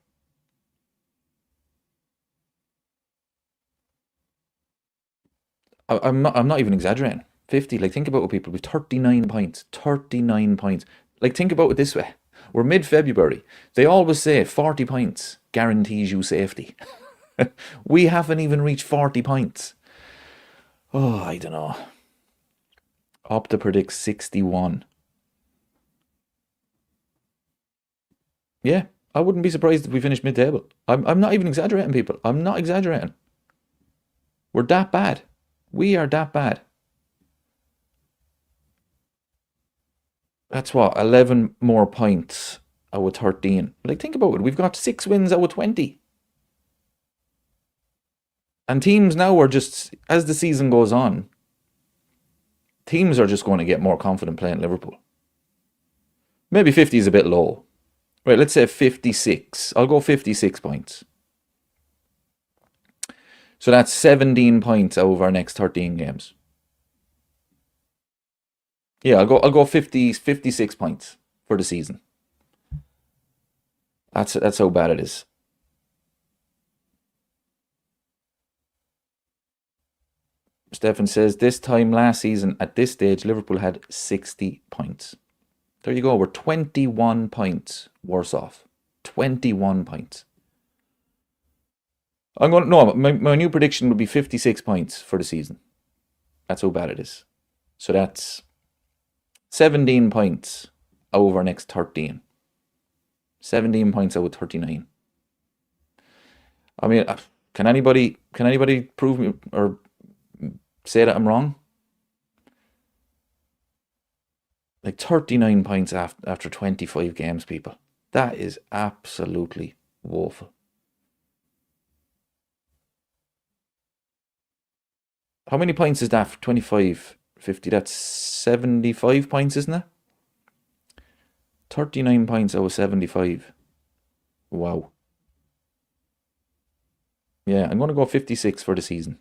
I'm not even exaggerating. 50. Like, think about what people with 39 points. 39 points. Like, think about it this way. We're mid-February. They always say 40 points guarantees you safety. We haven't even reached 40 points. Oh, I don't know. Opta predicts 61. Yeah, I wouldn't be surprised if we finished mid-table. I'm not even exaggerating, people. I'm not exaggerating. We're that bad. We are that bad. That's what, 11 more points out of 13. Like, think about it. We've got 6 wins out of 20. And teams now are just, as the season goes on, teams are just going to get more confident playing Liverpool. Maybe 50 is a bit low. Right, let's say 56. I'll go 56 points. So that's 17 points out of our next 13 games. Yeah, I'll go 56 points for the season. That's how bad it is. Stefan says this time last season at this stage Liverpool had 60 points. There you go. We're 21 points worse off. 21 points. My new prediction would be 56 points for the season. That's how bad it is. So that's 17 points over next 13. 17 points out of 39. I mean, can anybody prove me or say that I'm wrong? Like 39 points after 25 games, people. That is absolutely woeful. How many points is that for 25, 50? That's 75 points, isn't it? 39 points out of 75. Wow. Yeah, I'm going to go 56 for the season.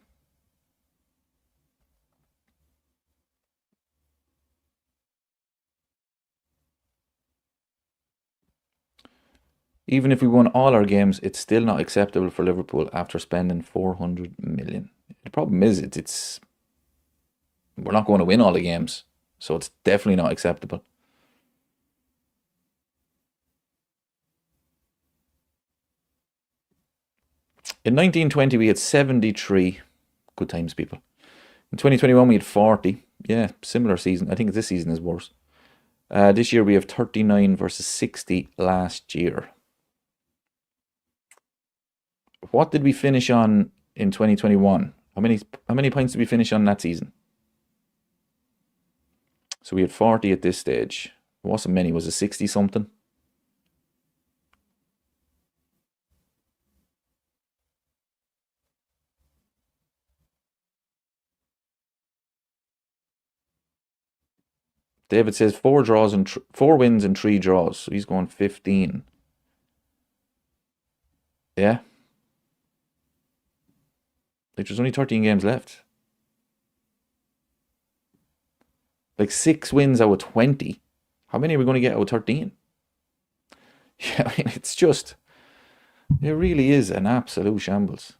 Even if we won all our games, it's still not acceptable for Liverpool after spending 400 million. The problem is, it's we're not going to win all the games, so it's definitely not acceptable. In 1920, we had 73. Good times, people. In 2021, we had 40. Yeah, similar season. I think this season is worse. This year, we have 39 versus 60 last year. What did we finish on in 2021? How many points did we finish on that season? So we had 40 at this stage. It wasn't many. Was it 60 something? David says 4 wins and 3 draws. So he's going 15. Yeah. Like, there's only 13 games left. Like 6 wins out of 20. How many are we going to get out of 13? Yeah, I mean, it really is an absolute shambles.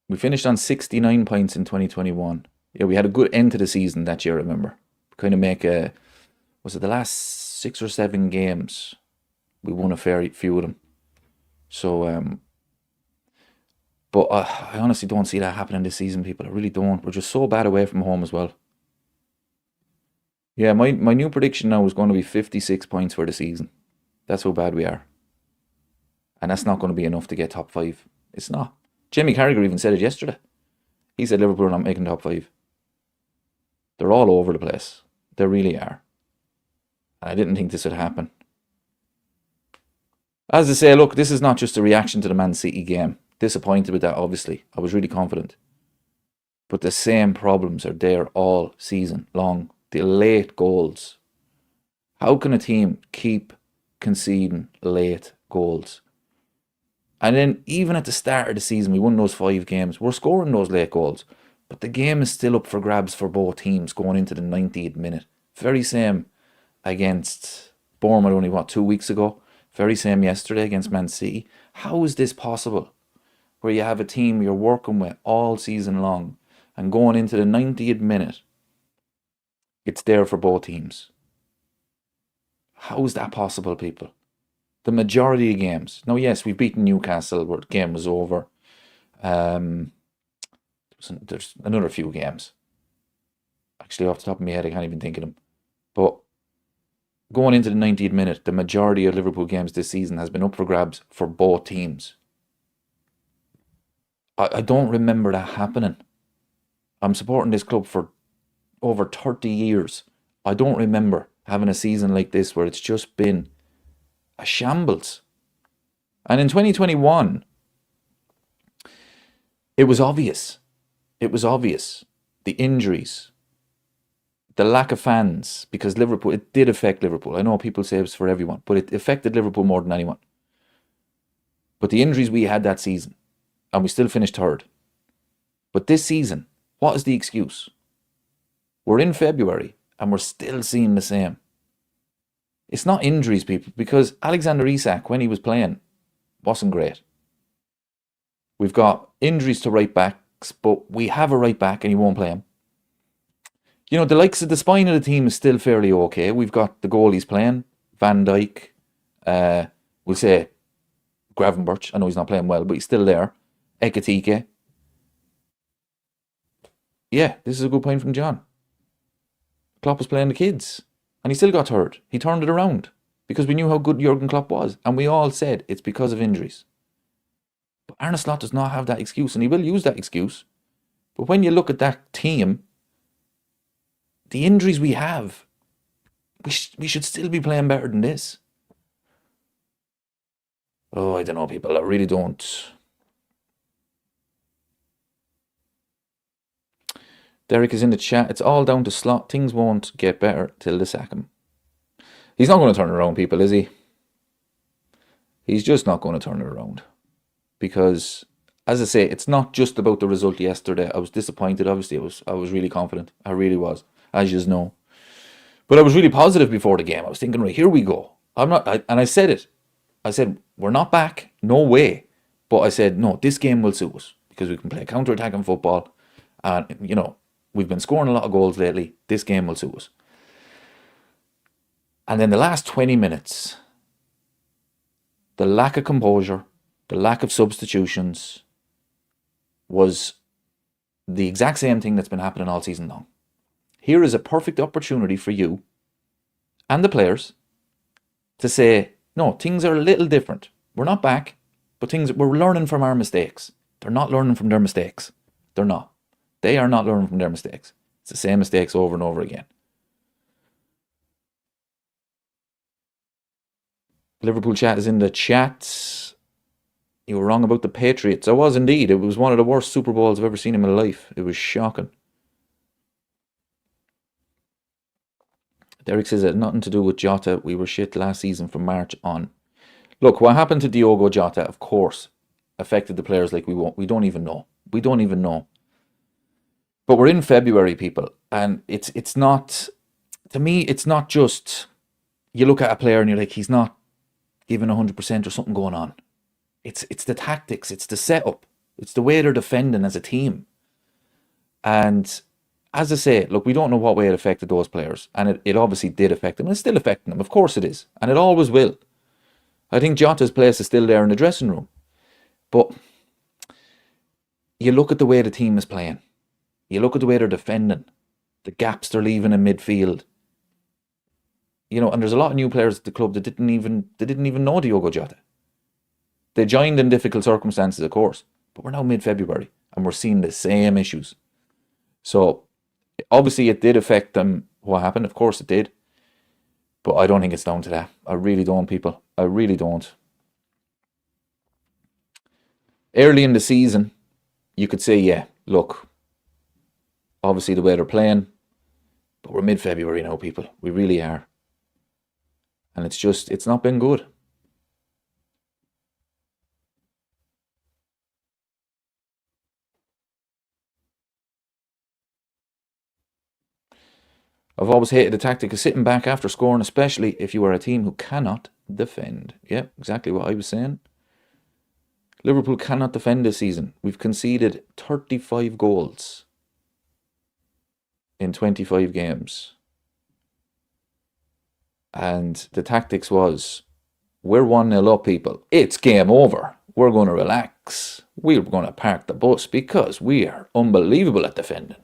We finished on 69 points in 2021. Yeah, we had a good end to the season that year, remember. Kind of was it the last 6 or 7 games? We won a fair few of them. So, but I honestly don't see that happening this season, people. I really don't. We're just so bad away from home as well. Yeah, my new prediction now is going to be 56 points for the season. That's how bad we are. And that's not going to be enough to get top 5. It's not. Jamie Carragher even said it yesterday. He said Liverpool are not making top 5. They're all over the place. They really are. And I didn't think this would happen. As I say, look, this is not just a reaction to the Man City game. Disappointed with that, obviously. I was really confident. But the same problems are there all season long. The late goals. How can a team keep conceding late goals? And then even at the start of the season, we won those 5 games. We're scoring those late goals. But the game is still up for grabs for both teams going into the 90th minute. Very same against Bournemouth only, 2 weeks ago? Very same yesterday against Man City. How is this possible? Where you have a team you're working with all season long and going into the 90th minute, it's there for both teams. How is that possible, people? The majority of games. Now, yes, we've beaten Newcastle where the game was over. There's another few games. Actually, off the top of my head, I can't even think of them. But going into the 90th minute, the majority of Liverpool games this season has been up for grabs for both teams. I don't remember that happening. I'm supporting this club for over 30 years. I don't remember having a season like this where it's just been a shambles. And in 2021, it was obvious. It was obvious. The injuries, the lack of fans, because Liverpool, it did affect Liverpool. I know people say it was for everyone, but it affected Liverpool more than anyone. But the injuries we had that season, and we still finished third. But this season, what is the excuse? We're in February and we're still seeing the same. It's not injuries, people, because Alexander Isak, when he was playing, wasn't great. We've got injuries to right backs, but we have a right back and he won't play him. You know, the likes of the spine of the team is still fairly okay. We've got the goalies playing, Van Dijk, we'll say Gravenberch. I know he's not playing well, but he's still there. Ekatike. Yeah, this is a good point from John. Klopp was playing the kids, and he still got hurt. He turned it around because we knew how good Jurgen Klopp was, and we all said it's because of injuries. But Arne Slot does not have that excuse, and he will use that excuse. But when you look at that team, the injuries we have, we should still be playing better than this. Oh, I don't know, people. I really don't. Derek is in the chat. It's all down to Slot. Things won't get better till they sack him. He's not going to turn it around, people, is he? He's just not going to turn it around. Because, as I say, it's not just about the result yesterday. I was disappointed, obviously. I was really confident. I really was, as you know. But I was really positive before the game. I was thinking, right, here we go. And I said it. I said, we're not back. No way. But I said, no, this game will suit us. Because we can play counter-attacking football. And, you know, we've been scoring a lot of goals lately. This game will suit us. And then the last 20 minutes, the lack of composure, the lack of substitutions was the exact same thing that's been happening all season long. Here is a perfect opportunity for you and the players to say, no, things are a little different. We're not back, but we're learning from our mistakes. They're not learning from their mistakes. They're not. They are not learning from their mistakes. It's the same mistakes over and over again. Liverpool chat is in the chat. You were wrong about the Patriots. I was indeed. It was one of the worst Super Bowls I've ever seen in my life. It was shocking. Derek says it had nothing to do with Jota. We were shit last season from March on. Look, what happened to Diogo Jota, of course, affected the players like we don't even know. We don't even know. But we're in February, people, and it's not, to me, it's not just, you look at a player and you're like, he's not giving 100% or something going on. It's the tactics, it's the setup, it's the way they're defending as a team. And as I say, look, we don't know what way it affected those players, and it obviously did affect them, and it's still affecting them, of course it is, and it always will. I think Jota's place is still there in the dressing room. But you look at the way the team is playing. You look at the way they're defending. The gaps they're leaving in midfield. You know, and there's a lot of new players at the club that didn't even know Diogo Jota. They joined in difficult circumstances, of course. But we're now mid-February and we're seeing the same issues. So, obviously it did affect them, what happened. Of course it did. But I don't think it's down to that. I really don't, people. I really don't. Early in the season, you could say, yeah, look, obviously the way they're playing, but we're mid-February now, people. We really are. And it's not been good. I've always hated the tactic of sitting back after scoring, especially if you are a team who cannot defend. Yeah, exactly what I was saying. Liverpool cannot defend this season. We've conceded 35 goals in 25 games. And the tactics was, we're 1-0 up, people. It's game over. We're going to relax. We're going to park the bus because we are unbelievable at defending.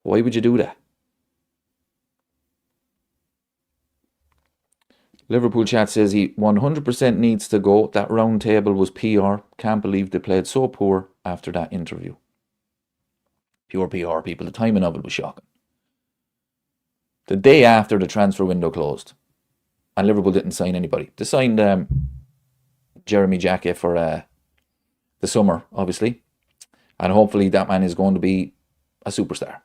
Why would you do that? Liverpool chat says he 100% needs to go. That round table was PR. Can't believe they played so poor after that interview. Pure PR, people. The timing of it was shocking. The day after the transfer window closed, and Liverpool didn't sign anybody. They signed Jeremy Jacquet for the summer, obviously, and hopefully that man is going to be a superstar.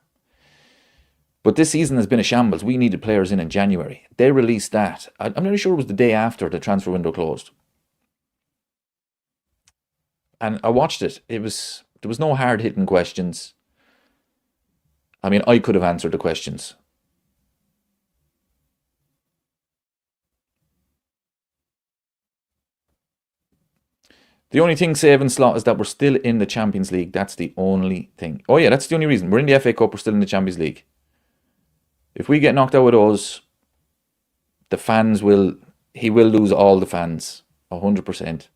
But this season has been a shambles. We needed players in January. They released that. I'm not sure it was the day after the transfer window closed. And I watched it. There was no hard-hitting questions. I mean, I could have answered the questions. The only thing saving Slot is that we're still in the Champions League. That's the only thing. Oh yeah, that's the only reason. We're in the FA Cup, we're still in the Champions League. If we get knocked out with those, the fans will... He will lose all the fans. 100%.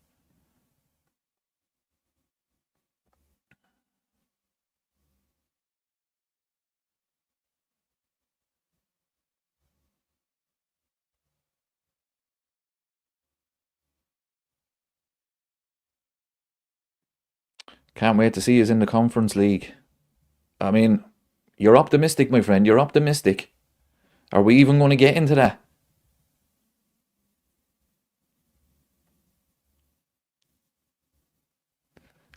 Can't wait to see us in the Conference League. I mean, you're optimistic, my friend. You're optimistic. Are we even going to get into that?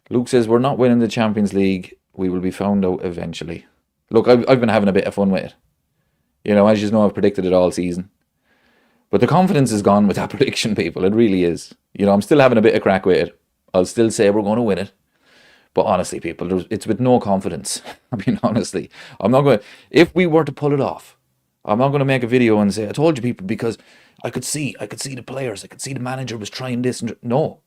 Luke says, we're not winning the Champions League. We will be found out eventually. Look, I've been having a bit of fun with it. You know, as you know, I've predicted it all season. But the confidence is gone with that prediction, people. It really is. You know, I'm still having a bit of crack with it. I'll still say we're going to win it. But honestly, people, it's with no confidence. I mean, honestly, I'm not going to... If we were to pull it off, I'm not going to make a video and say, I told you, people, because I could see the players. I could see the manager was trying this. And no.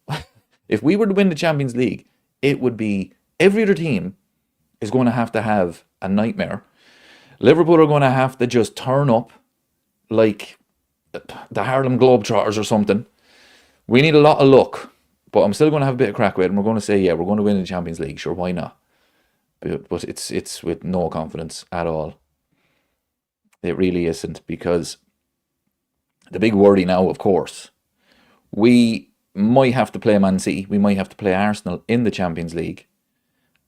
If we were to win the Champions League, it would be... Every other team is going to have a nightmare. Liverpool are going to have to just turn up like the Harlem Globetrotters or something. We need a lot of luck. But I'm still going to have a bit of crack with it, and we're going to say, yeah, we're going to win the Champions League. Sure, why not? But it's with no confidence at all. It really isn't, because the big worry now, of course, we might have to play Man City. We might have to play Arsenal in the Champions League.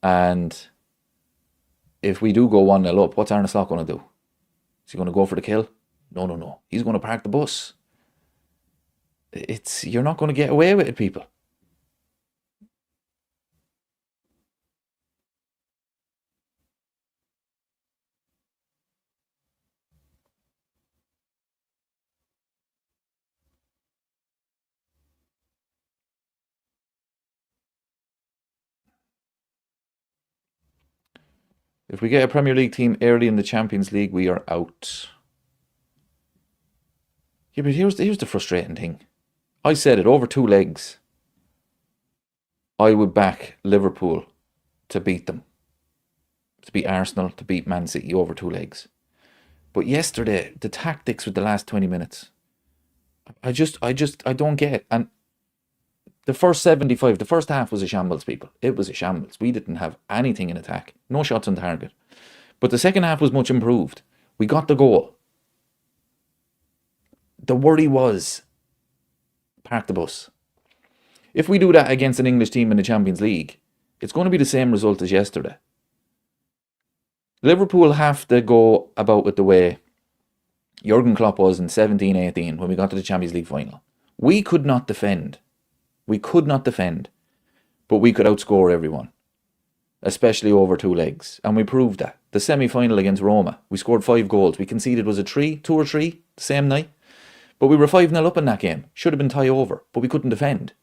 And if we do go 1-0 up, what's Arne Slot going to do? Is he going to go for the kill? No. He's going to park the bus. You're not going to get away with it, people. If we get a Premier League team early in the Champions League, we are out. Yeah, but here's the frustrating thing. I said it, over 2 legs. I would back Liverpool to beat them. To beat Arsenal, to beat Man City over 2 legs. But yesterday, the tactics with the last 20 minutes, I don't get it. And the first 75, the first half was a shambles, people. It was a shambles. We didn't have anything in attack. No shots on target. But the second half was much improved. We got the goal. The worry was, park the bus. If we do that against an English team in the Champions League, it's going to be the same result as yesterday. Liverpool have to go about it the way Jurgen Klopp was in 17-18 when we got to the Champions League final. We could not defend. We could not defend, but we could outscore everyone, especially over 2 legs. And we proved that. The semi-final against Roma, we scored 5 goals. We conceded, was it 2 or 3 the same night? But we were 5-0 up in that game. Should have been tie over, but we couldn't defend.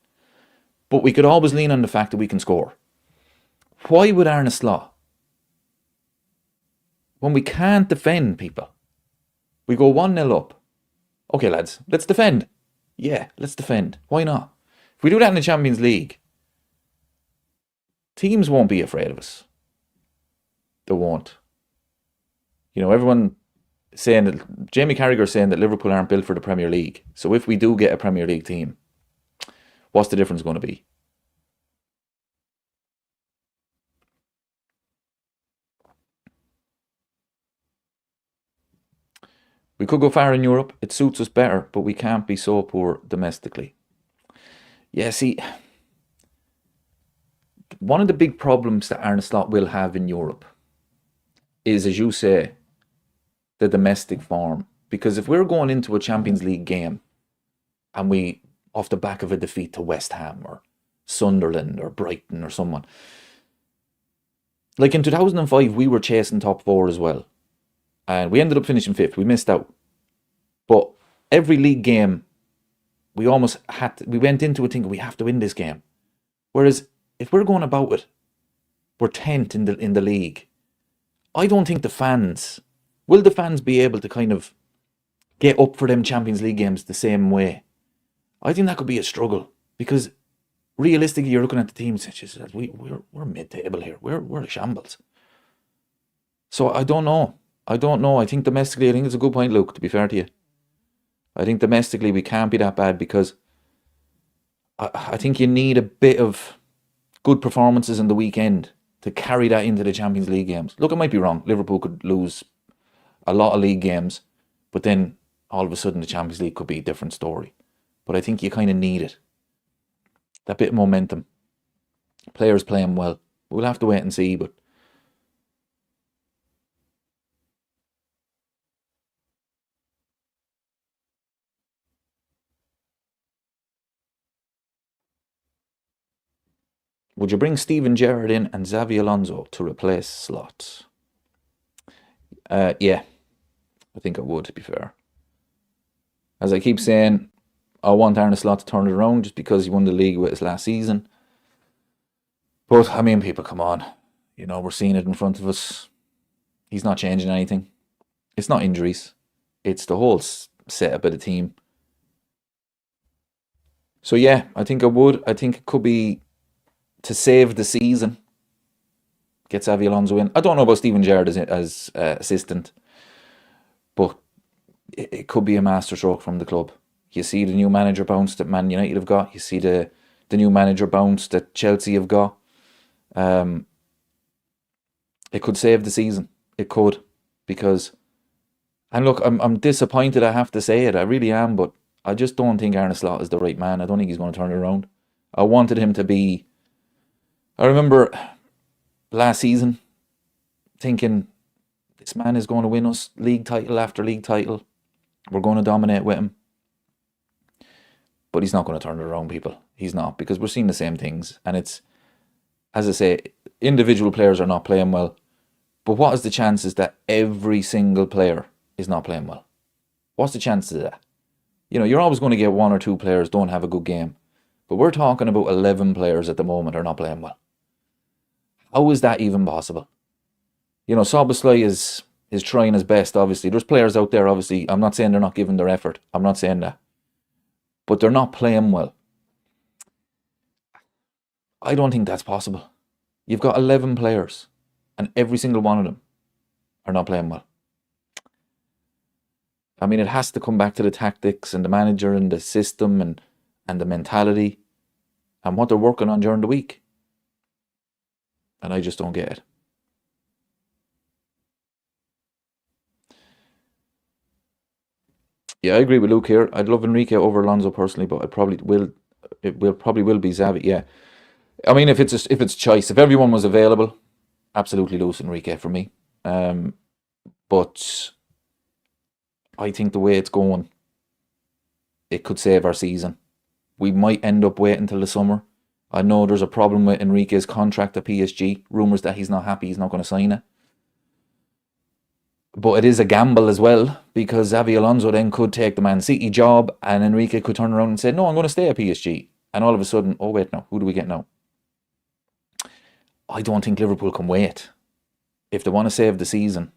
But we could always lean on the fact that we can score. Why would Arne Slot when we can't defend, people. We go 1-0 up. Okay, lads, let's defend. Yeah, let's defend. Why not? If we do that in the Champions League, teams won't be afraid of us. They won't. Everyone saying that Jamie Carragher saying that Liverpool aren't built for the Premier League. So if we do get a Premier League team, what's the difference going to be? We could go far in Europe. It suits us better, but we can't be so poor domestically. Yeah, see, one of the big problems that Arne Slot will have in Europe is, as you say, the domestic form. Because if we're going into a Champions League game and we, off the back of a defeat to West Ham or Sunderland or Brighton or someone, like in 2005, we were chasing top four as well. And we ended up finishing fifth. We missed out. But every league game, we almost we went into it thinking we have to win this game. Whereas if we're going about it, we're 10th in the league. I don't think will the fans be able to kind of get up for them Champions League games the same way? I think that could be a struggle because realistically, you're looking at the teams such as we're mid-table here. We're a shambles. So I don't know. I think domestically, I think it's a good point, Luke, to be fair to you. I think domestically we can't be that bad because I think you need a bit of good performances in the weekend to carry that into the Champions League games. Look, I might be wrong. Liverpool could lose a lot of league games, but then all of a sudden the Champions League could be a different story. But I think you kind of need it. That bit of momentum. Players playing well. We'll have to wait and see, but would you bring Steven Gerrard in and Xavi Alonso to replace Slot? Yeah, I think I would, to be fair. As I keep saying, I want Arne Slot to turn it around just because he won the league with us last season. But, I mean, people, come on. We're seeing it in front of us. He's not changing anything. It's not injuries. It's the whole setup of the team. So, yeah, I think I would. I think it could be to save the season. Get Xavi Alonso in. I don't know about Steven Gerrard as assistant, but it could be a masterstroke from the club. You see the new manager bounce that Man United have got. You see the new manager bounce that Chelsea have got. It could save the season. It could, because, and look, I'm disappointed. I have to say it. I really am, but I just don't think Arne Slot is the right man. I don't think he's going to turn it around. I wanted him to be. I remember last season thinking this man is going to win us league title after league title. We're going to dominate with him. But he's not going to turn it around, people. He's not, because we're seeing the same things. And it's, as I say, individual players are not playing well. But what is the chances that every single player is not playing well? What's the chances of that? You're always going to get one or two players don't have a good game. But we're talking about 11 players at the moment are not playing well. How is that even possible? Szoboszlai is trying his best, obviously. There's players out there, obviously. I'm not saying they're not giving their effort. I'm not saying that. But they're not playing well. I don't think that's possible. You've got 11 players, and every single one of them are not playing well. I mean, it has to come back to the tactics and the manager and the system and the mentality and what they're working on during the week. And I just don't get it. Yeah, I agree with Luke here. I'd love Enrique over Alonso personally, but it probably will be Xavi. Yeah, I mean, if it's choice, if everyone was available, absolutely lose Enrique for me. But I think the way it's going, it could save our season. We might end up waiting till the summer. I know there's a problem with Enrique's contract at PSG. Rumours that he's not happy, he's not going to sign it. But it is a gamble as well, because Xavi Alonso then could take the Man City job and Enrique could turn around and say, no, I'm going to stay at PSG. And all of a sudden, oh wait, no, who do we get now? I don't think Liverpool can wait. If they want to save the season,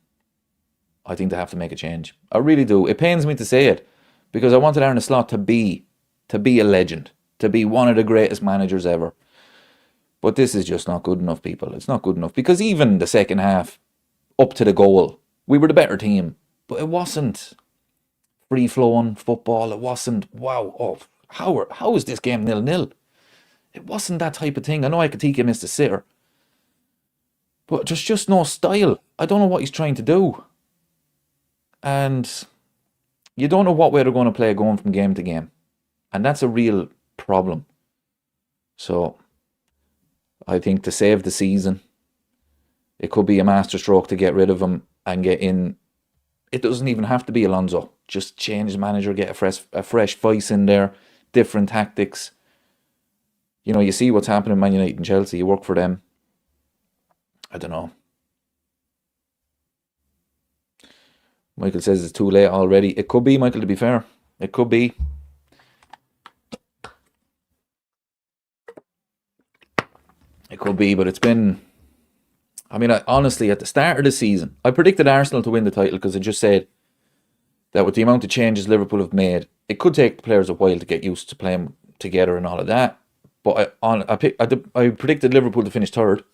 I think they have to make a change. I really do. It pains me to say it because I wanted Arne Slot to be a legend, to be one of the greatest managers ever. But this is just not good enough, people. It's not good enough because even the second half, up to the goal, we were the better team, but it wasn't free flowing football. It wasn't wow. Oh, how is this game 0-0? It wasn't that type of thing. I know Ekatike missed a sitter, but there's just no style. I don't know what he's trying to do, and you don't know what way they're going to play going from game to game, and that's a real problem. So I think to save the season, it could be a masterstroke to get rid of him and get in. It doesn't even have to be Alonso. Just change the manager, get a fresh voice in there, different tactics. You know, you see what's happening in Man United and Chelsea. You work for them. I don't know. Michael says it's too late already. It could be, Michael, to be fair. It could be. It could be, but it's been... I mean, honestly, at the start of the season, I predicted Arsenal to win the title because I just said that with the amount of changes Liverpool have made, it could take the players a while to get used to playing together and all of that. But I predicted Liverpool to finish third.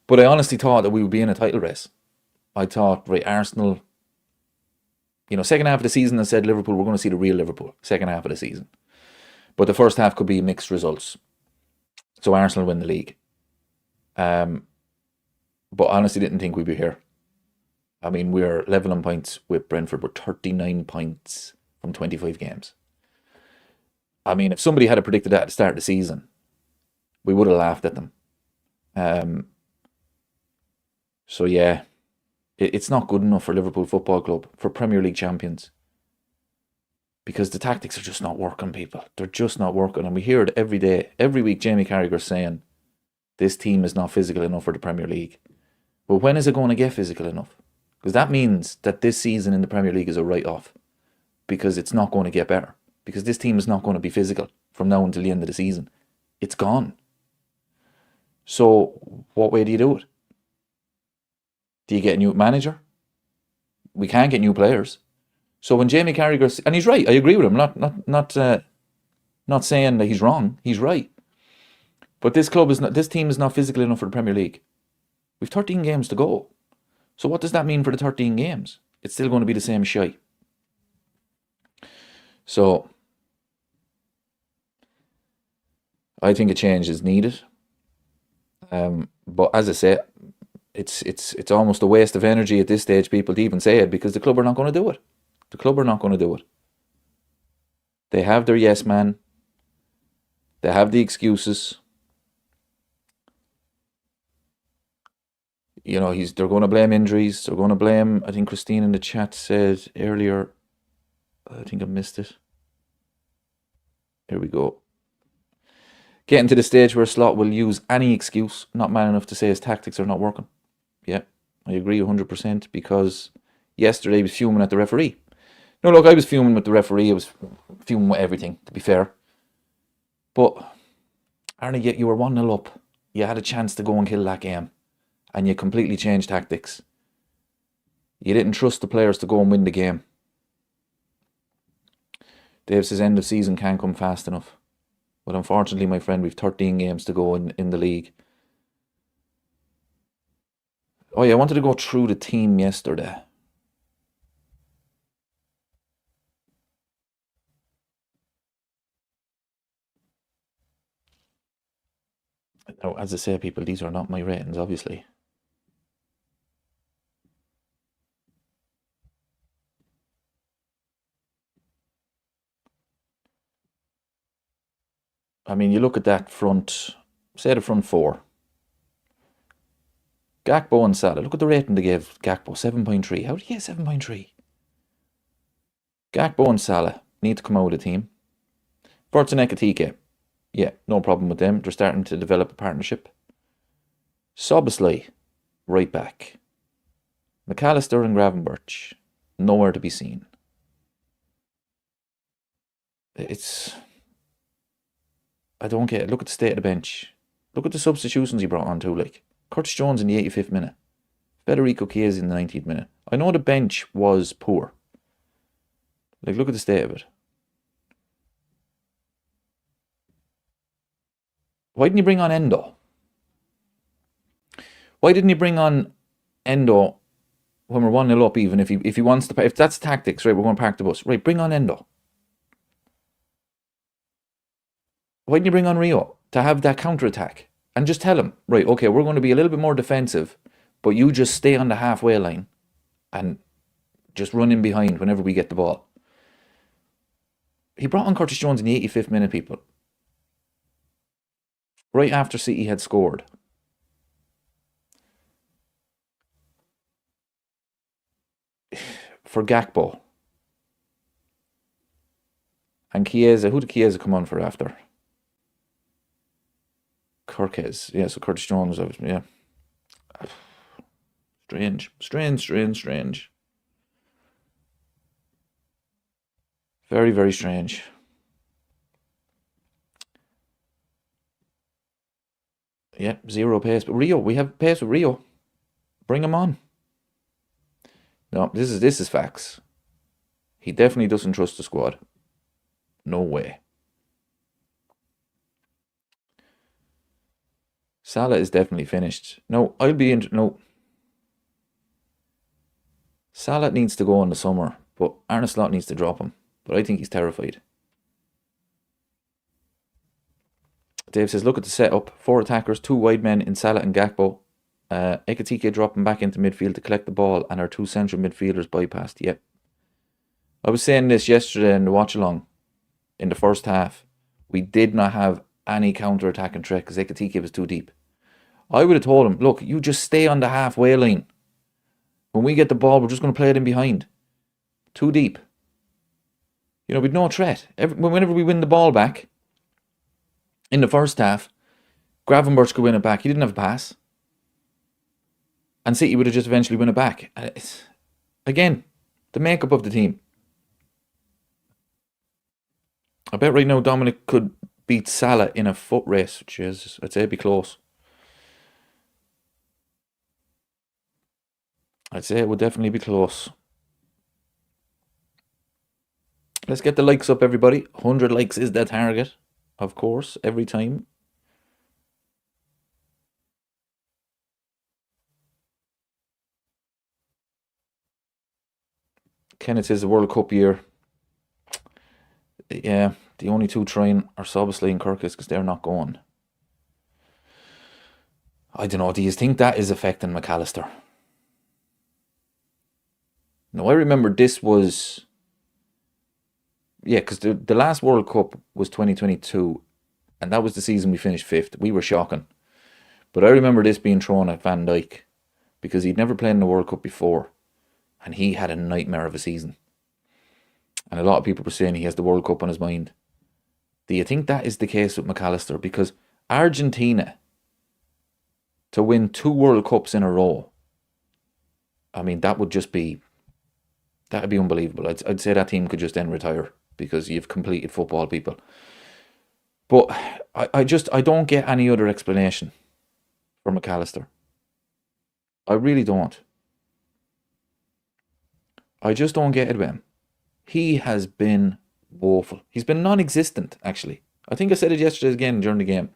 But I honestly thought that we would be in a title race. I thought, right, Arsenal, second half of the season I said Liverpool, we're going to see the real Liverpool, second half of the season. But the first half could be mixed results. So Arsenal win the league. But honestly didn't think we'd be here. I mean, we're level on points with Brentford. We're 39 points from 25 games. I mean, if somebody had predicted that at the start of the season, we would have laughed at them. So yeah, it's not good enough for Liverpool Football Club, for Premier League champions. Because the tactics are just not working, people. They're just not working. And we hear it every day. Every week, Jamie Carragher's saying, this team is not physical enough for the Premier League. But when is it going to get physical enough? Because that means that this season in the Premier League is a write-off. Because it's not going to get better. Because this team is not going to be physical from now until the end of the season. It's gone. So, what way do you do it? Do you get a new manager? We can't get new players. So when Jamie Carragher, and he's right, I agree with him. Not saying that he's wrong. He's right. But this team is not physical enough for the Premier League. We've 13 games to go. So what does that mean for the 13 games? It's still going to be the same shite. So I think a change is needed. But as I say, it's almost a waste of energy at this stage, people, to even say it, because the club are not going to do it. The club are not going to do it. They have their yes man. They have the excuses. They're going to blame injuries. They're going to blame, I think Christine in the chat said earlier, I think I missed it. Here we go. Getting to the stage where Slot will use any excuse, not man enough to say his tactics are not working. Yeah, I agree 100%, because yesterday he was fuming at the referee. No, look, I was fuming with the referee. I was fuming with everything, to be fair. But, Arne, you were 1-0 up. You had a chance to go and kill that game. And you completely changed tactics. You didn't trust the players to go and win the game. Dave says end of season can't come fast enough. But unfortunately, my friend, we've 13 games to go in the league. Oh yeah, I wanted to go through the team yesterday. Now, as I say, people, these are not my ratings, obviously. I mean, you look at that front, say the front four. Gakpo and Salah. Look at the rating they gave Gakpo, 7.3. How did he get 7.3? Gakpo and Salah need to come out of the team. Burton Ekatike. Yeah, no problem with them. They're starting to develop a partnership. Soboslai, right back. McAllister and Gravenberch, nowhere to be seen. I don't get it. Look at the state of the bench. Look at the substitutions he brought on too, like Curtis Jones in the 85th minute. Federico Chiesa in the 19th minute. I know the bench was poor. Like, look at the state of it. Why didn't you bring on Endo? Why didn't you bring on Endo when we're 1-0 up, even if he wants to, if that's tactics, right, we're going to park the bus. Right, bring on Endo. Why didn't you bring on Rio to have that counter-attack? And just tell him, right, okay, we're going to be a little bit more defensive, but you just stay on the halfway line and just run in behind whenever we get the ball. He brought on Curtis Jones in the 85th minute, people. Right after City had scored. For Gakpo. And Chiesa, who did Chiesa come on for after? Kirkes. Yeah, so Curtis Jones, yeah. Strange. Very, very strange. Yeah, zero pace. But Rio, we have pace with Rio. Bring him on. No, this is facts. He definitely doesn't trust the squad. No way. Salah is definitely finished. No, no. Salah needs to go in the summer, but Arne Slot needs to drop him. But I think he's terrified. Dave says, look at the setup. 4 attackers, 2 wide men in Salah and Gakpo. Ekitike dropping back into midfield to collect the ball, and our 2 central midfielders bypassed. Yep. I was saying this yesterday in the watch-along. In the first half, we did not have any counter-attacking threat because Ekitike was too deep. I would have told him, look, you just stay on the halfway line. When we get the ball, we're just going to play it in behind. Too deep. You know, we'd no threat. Whenever we win the ball back, in the first half, Gravenberch could win it back. He didn't have a pass. And City would have just eventually win it back. Again, the makeup of the team. I bet right now Dominic could beat Salah in a foot race. Jesus, I'd say it'd be close. I'd say it would definitely be close. Let's get the likes up, everybody. 100 likes is the target, of course, every time. Kenneth says the World Cup year. Yeah, the only 2 trying are Soboslai and Kirkes because they're not going. I don't know, do you think that is affecting McAllister? No, I remember this was... Yeah, because the last World Cup was 2022, and that was the season we finished 5th. We were shocking. But I remember this being thrown at Van Dijk because he'd never played in the World Cup before, and he had a nightmare of a season. And a lot of people were saying he has the World Cup on his mind. Do you think that is the case with McAllister? Because Argentina, to win 2 World Cups in a row, I mean, that would be unbelievable. I'd say that team could just then retire because you've completed football, people. But I don't get any other explanation for McAllister. I really don't. I just don't get it with him. He has been woeful. He's been non-existent, actually. I think I said it yesterday again during the game.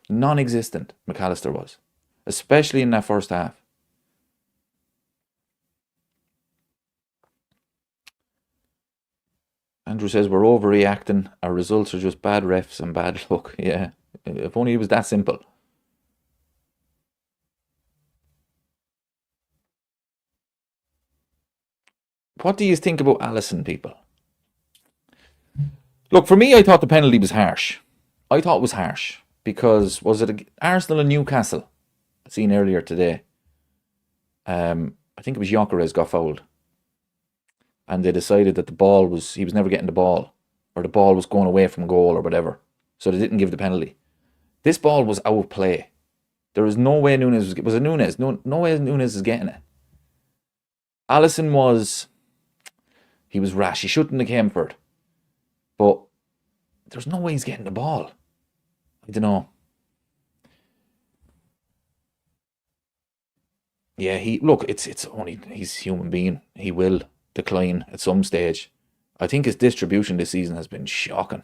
Non-existent, McAllister was. Especially in that first half. Andrew says we're overreacting. Our results are just bad refs and bad luck. Yeah, if only it was that simple. What do you think about Alisson, people? Look, for me, I thought the penalty was harsh. I thought it was harsh because was it Arsenal and Newcastle? Seen earlier today. I think it was Gyökeres got fouled, and they decided that he was never getting the ball, or the ball was going away from goal or whatever, so they didn't give the penalty. This ball was out of play. There was no way Nunes was it Nunes? No way Nunes is getting it. Alisson was rash. He shouldn't have came for it, but there's no way he's getting the ball. I don't know. Yeah, it's only he's a human being. He will decline at some stage. I think his distribution this season has been shocking,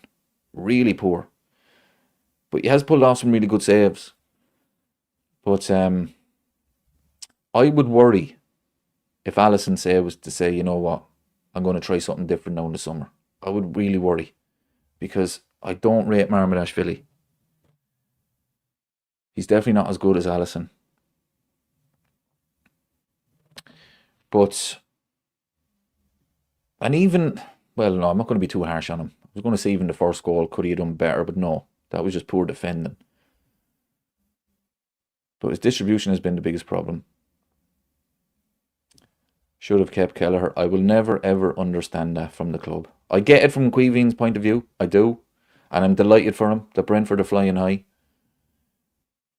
really poor. But he has pulled off some really good saves. But I would worry if Allison was to say, you know what, I'm going to try something different now in the summer. I would really worry because I don't rate Marmadashvili. He's definitely not as good as Allison. But, and even, well, no, I'm not going to be too harsh on him. I was going to say even the first goal, could he have done better? But no, that was just poor defending. But his distribution has been the biggest problem. Should have kept Kelleher. I will never ever understand that from the club. I get it from Queeveen's point of view. I do. And I'm delighted for him that Brentford are flying high.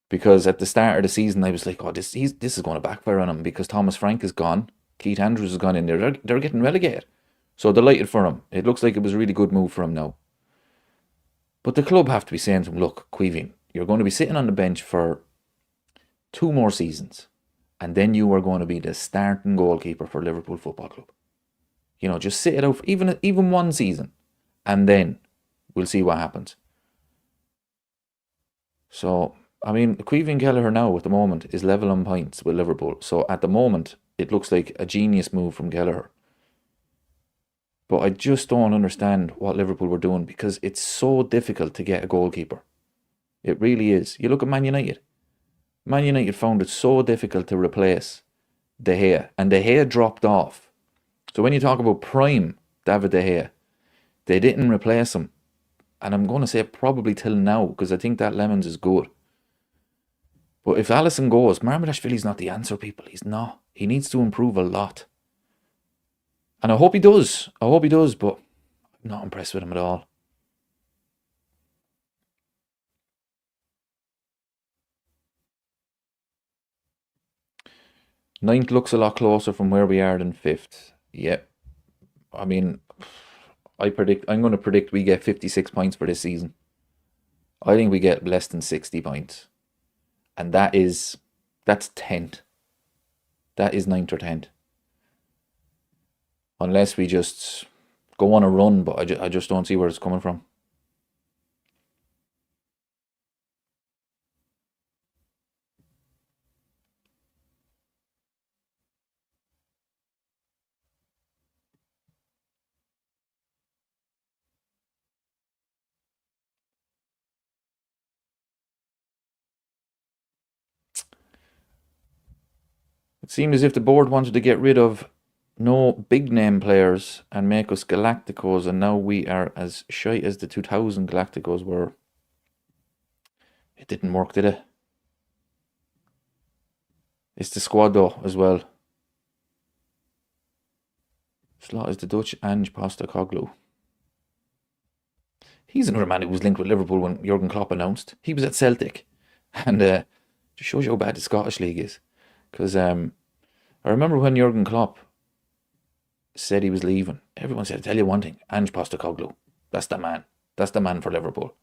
Because at the start of the season, I was like, oh, this is going to backfire on him because Thomas Frank is gone. Keith Andrews has gone in there. They're getting relegated. So delighted for him. It looks like it was a really good move for him now. But the club have to be saying to him, look, Queeveen, you're going to be sitting on the bench for 2 more seasons. And then you are going to be the starting goalkeeper for Liverpool Football Club. You know, just sit it out for even 1 season. And then we'll see what happens. So, I mean, Queeveen Kelleher now at the moment is level on points with Liverpool. So at the moment, it looks like a genius move from Kelleher. But I just don't understand what Liverpool were doing because it's so difficult to get a goalkeeper. It really is. You look at Man United. Man United found it so difficult to replace De Gea. And De Gea dropped off. So when you talk about prime David De Gea, they didn't replace him. And I'm going to say probably till now because I think that Lemons is good. But if Allison goes, Marmadashvili's not the answer, people. He's not. He needs to improve a lot. And I hope he does. I hope he does, but I'm not impressed with him at all. Ninth looks a lot closer from where we are than 5th. Yep. I mean, I'm going to predict we get 56 points for this season. I think we get less than 60 points. And that's 10th. That is 9th or 10th. Unless we just go on a run, but I just don't see where it's coming from. It seemed as if the board wanted to get rid of no big name players and make us Galacticos, and now we are as shy as the 2000 Galacticos were. It didn't work, did it? It's the squad though as well. Slot is the Dutch Ange Postecoglou. He's another man who was linked with Liverpool when Jurgen Klopp announced. He was at Celtic. And just shows you how bad the Scottish League is. Because I remember when Jurgen Klopp said he was leaving, everyone said, I tell you one thing, Ange Postecoglou, that's the man. That's the man for Liverpool.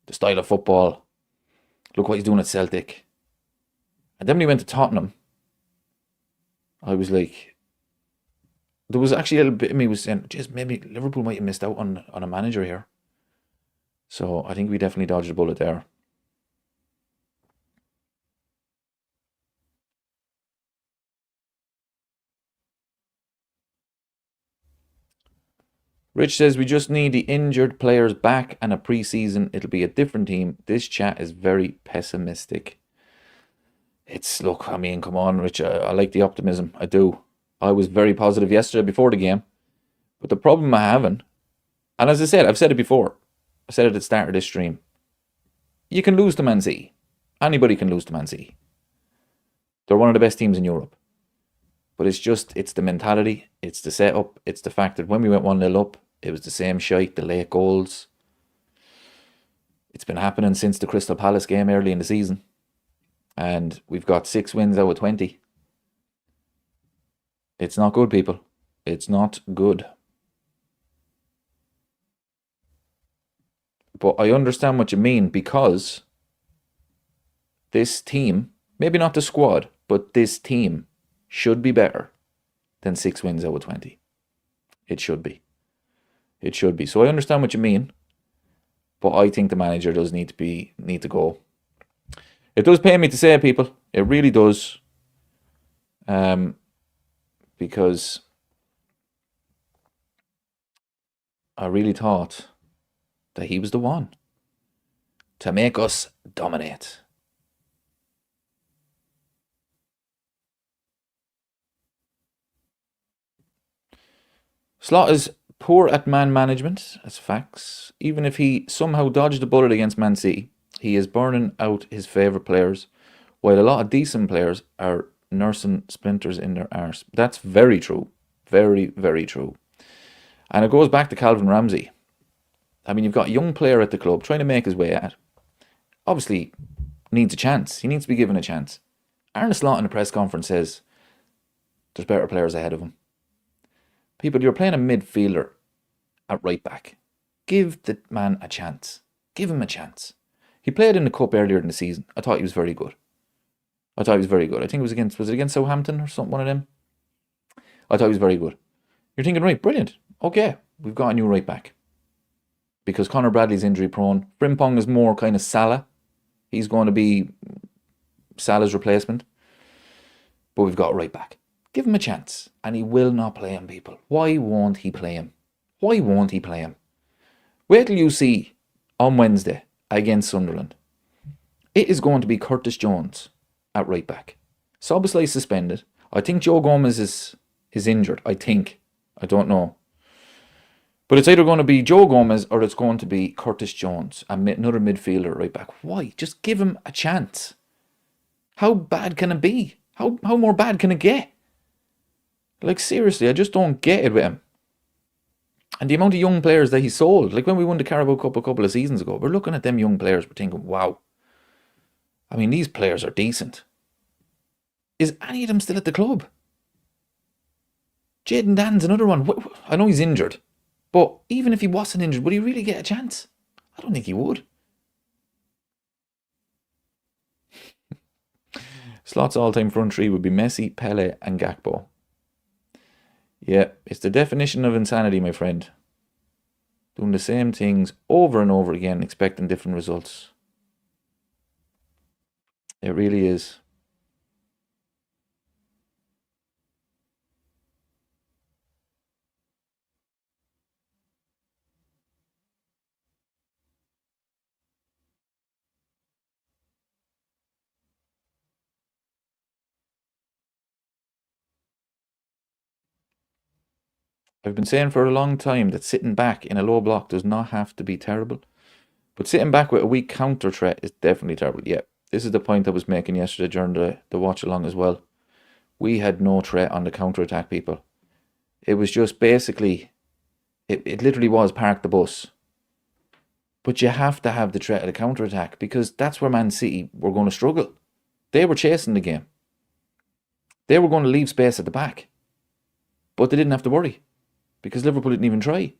The style of football. Look what he's doing at Celtic. And then when he went to Tottenham, I was like, there was actually a little bit of me was saying, just maybe Liverpool might have missed out on a manager here. So I think we definitely dodged a bullet there. Rich says we just need the injured players back and a pre-season. It'll be a different team. This chat is very pessimistic. Look, I mean, come on, Rich. I like the optimism. I do. I was very positive yesterday before the game. But the problem I'm having, and as I said, I've said it before. I said it at the start of this stream. You can lose to Man City. Anybody can lose to Man City. They're one of the best teams in Europe. But it's the mentality, it's the setup, it's the fact that when we went 1-0 up, it was the same shite, the late goals. It's been happening since the Crystal Palace game early in the season. And we've got 6 wins out of 20. It's not good, people. It's not good. But I understand what you mean because this team, maybe not the squad, But this team should be better than 6 wins out of 20. It should be. It should be. So I understand what you mean, but I think the manager does need to go. It does pain me to say it, people. It really does. Because I really thought that he was the one to make us dominate. Slot is poor at man management, that's facts. Even if he somehow dodged a bullet against Man City, he is burning out his favourite players, while a lot of decent players are nursing splinters in their arse. That's very true. Very, very true. And it goes back to Calvin Ramsey. I mean, you've got a young player at the club trying to make his way out. Obviously, needs a chance. He needs to be given a chance. Arne Slot in a press conference says there's better players ahead of him. People, you're playing a midfielder at right back. Give the man a chance. Give him a chance. He played in the cup earlier in the season. I thought he was very good. I think it was against Southampton or something, one of them? I thought he was very good. You're thinking, right, brilliant. Okay, we've got a new right back. Because Conor Bradley's injury prone. Frimpong is more kind of Salah. He's going to be Salah's replacement. But we've got a right back. Give him a chance. And he will not play him, people. Why won't he play him? Why won't he play him? Wait till you see on Wednesday against Sunderland. It is going to be Curtis Jones at right back. Szoboszlai suspended. I think Joe Gomez is injured. I think. I don't know. But it's either going to be Joe Gomez or it's going to be Curtis Jones, another midfielder right back. Why? Just give him a chance. How bad can it be? How more bad can it get? Like, seriously, I just don't get it with him. And the amount of young players that he sold, like when we won the Carabao Cup a couple of seasons ago, we're looking at them young players, we're thinking, wow. I mean, these players are decent. Is any of them still at the club? Jayden Dan's another one. I know he's injured. But even if he wasn't injured, would he really get a chance? I don't think he would. Slot's all-time front three would be Messi, Pele and Gakpo. Yeah, it's the definition of insanity, my friend. Doing the same things over and over again, expecting different results. It really is. I've been saying for a long time that sitting back in a low block does not have to be terrible. But sitting back with a weak counter threat is definitely terrible. Yeah, this is the point I was making yesterday during the watch along as well. We had no threat on the counter attack, people. It was just basically, it literally was park the bus. But you have to have the threat of the counter attack because that's where Man City were going to struggle. They were chasing the game. They were going to leave space at the back. But they didn't have to worry because Liverpool didn't even try.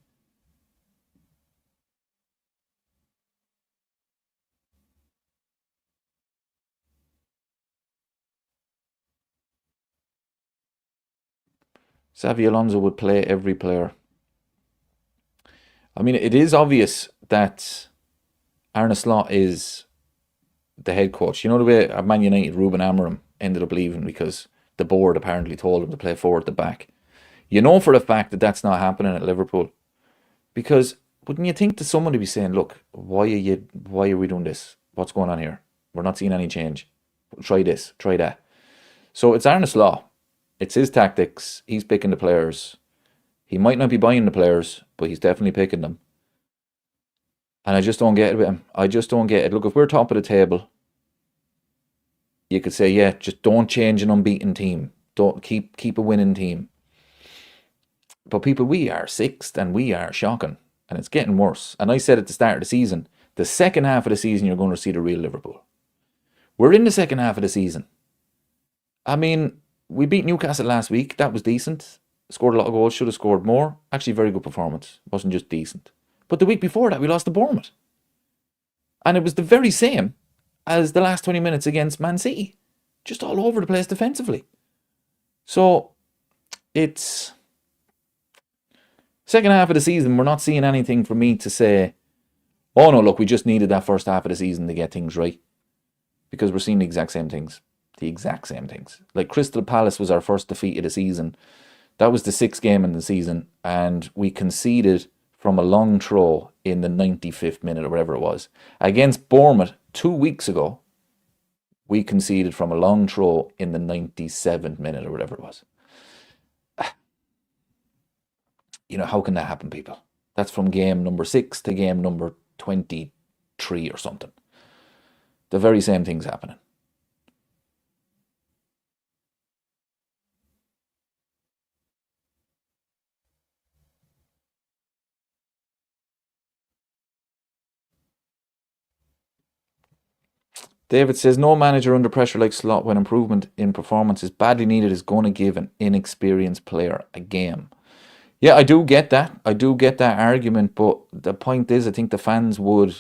Xavi Alonso would play every player. I mean, it is obvious that Arne Slot is the head coach. You know the way at Man United, Ruben Amorim ended up leaving because the board apparently told him to play forward at the back. You know for a fact that that's not happening at Liverpool. Because wouldn't you think that someone would be saying, look, why are we doing this? What's going on here? We're not seeing any change. Try this, try that. So it's Arne Slot. It's his tactics. He's picking the players. He might not be buying the players, but he's definitely picking them. And I just don't get it with him. I just don't get it. Look, if we're top of the table, you could say, yeah, just don't change an unbeaten team. Don't keep a winning team. But people, we are sixth and we are shocking. And it's getting worse. And I said at the start of the season, the second half of the season, you're going to see the real Liverpool. We're in the second half of the season. I mean, we beat Newcastle last week. That was decent. Scored a lot of goals. Should have scored more. Actually, very good performance. Wasn't just decent. But the week before that, we lost to Bournemouth. And it was the very same as the last 20 minutes against Man City. just all over the place defensively. So it's second half of the season, we're not seeing anything for me to say, oh no, look, we just needed that first half of the season to get things right. Because we're seeing the exact same things. The exact same things. Like Crystal Palace was our first defeat of the season. That was the 6th game in the season, and we conceded from a long throw in the 95th minute or whatever it was. Against Bournemouth 2 weeks ago, we conceded from a long throw in the 97th minute or whatever it was. How can that happen, people? That's from game number 6 to game number 23 or something. The very same thing's happening. David says, no manager under pressure like Slot when improvement in performance is badly needed is going to give an inexperienced player a game. Yeah, I do get that. I do get that argument, but the point is, I think the fans would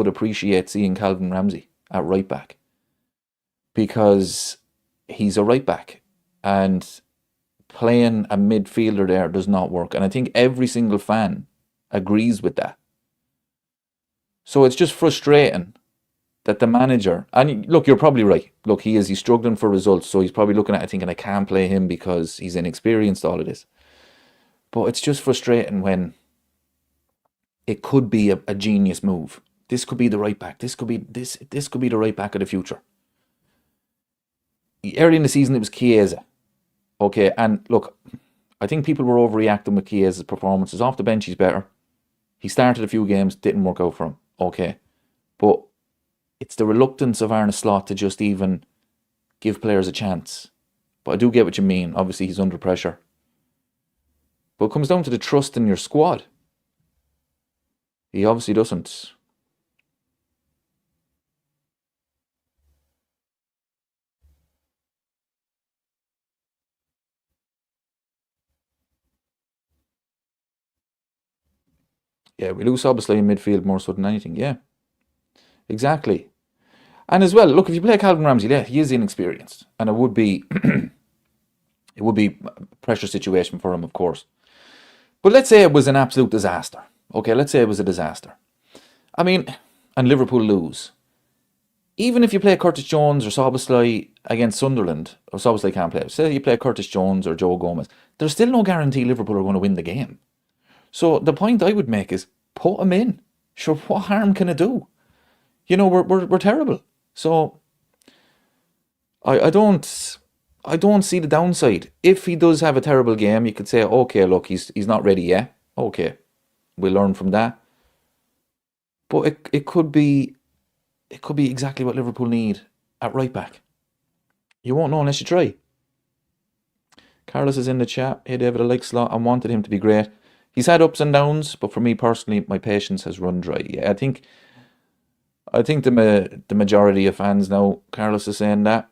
appreciate seeing Calvin Ramsey at right back, because he's a right back and playing a midfielder there does not work. And I think every single fan agrees with that. So it's just frustrating that the manager, and look, you're probably right. Look, he's struggling for results, so he's probably looking at it thinking, I can't play him because he's inexperienced, all of this. But it's just frustrating when it could be a genius move. This could be the right back. This could be the right back of the future. Early in the season, it was Chiesa. Okay, and look, I think people were overreacting with Chiesa's performances. Off the bench, he's better. He started a few games, didn't work out for him. Okay, but it's the reluctance of Arne Slot to just even give players a chance. But I do get what you mean. Obviously, he's under pressure. But it comes down to the trust in your squad. He obviously doesn't. Yeah, we lose obviously in midfield more so than anything. Yeah, exactly. And as well, look, if you play Calvin Ramsey, yeah, he is inexperienced, and it would be a pressure situation for him, of course. But let's say it was an absolute disaster. Okay, let's say it was a disaster. I mean, and Liverpool lose. Even if you play Curtis Jones or Szoboszlai against Sunderland, or Szoboszlai can't play, say you play Curtis Jones or Joe Gomez, there's still no guarantee Liverpool are going to win the game. So the point I would make is put him in. Sure, what harm can it do? We're terrible. So I don't see the downside. If he does have a terrible game, you could say, okay, look, he's not ready yet. Okay, we'll learn from that. But it could be exactly what Liverpool need at right back. You won't know unless you try. Carlos is in the chat. Hey David, I like Slot. I wanted him to be great. He's had ups and downs, but for me personally, my patience has run dry. Yeah, I think the majority of fans now, Carlos is saying that.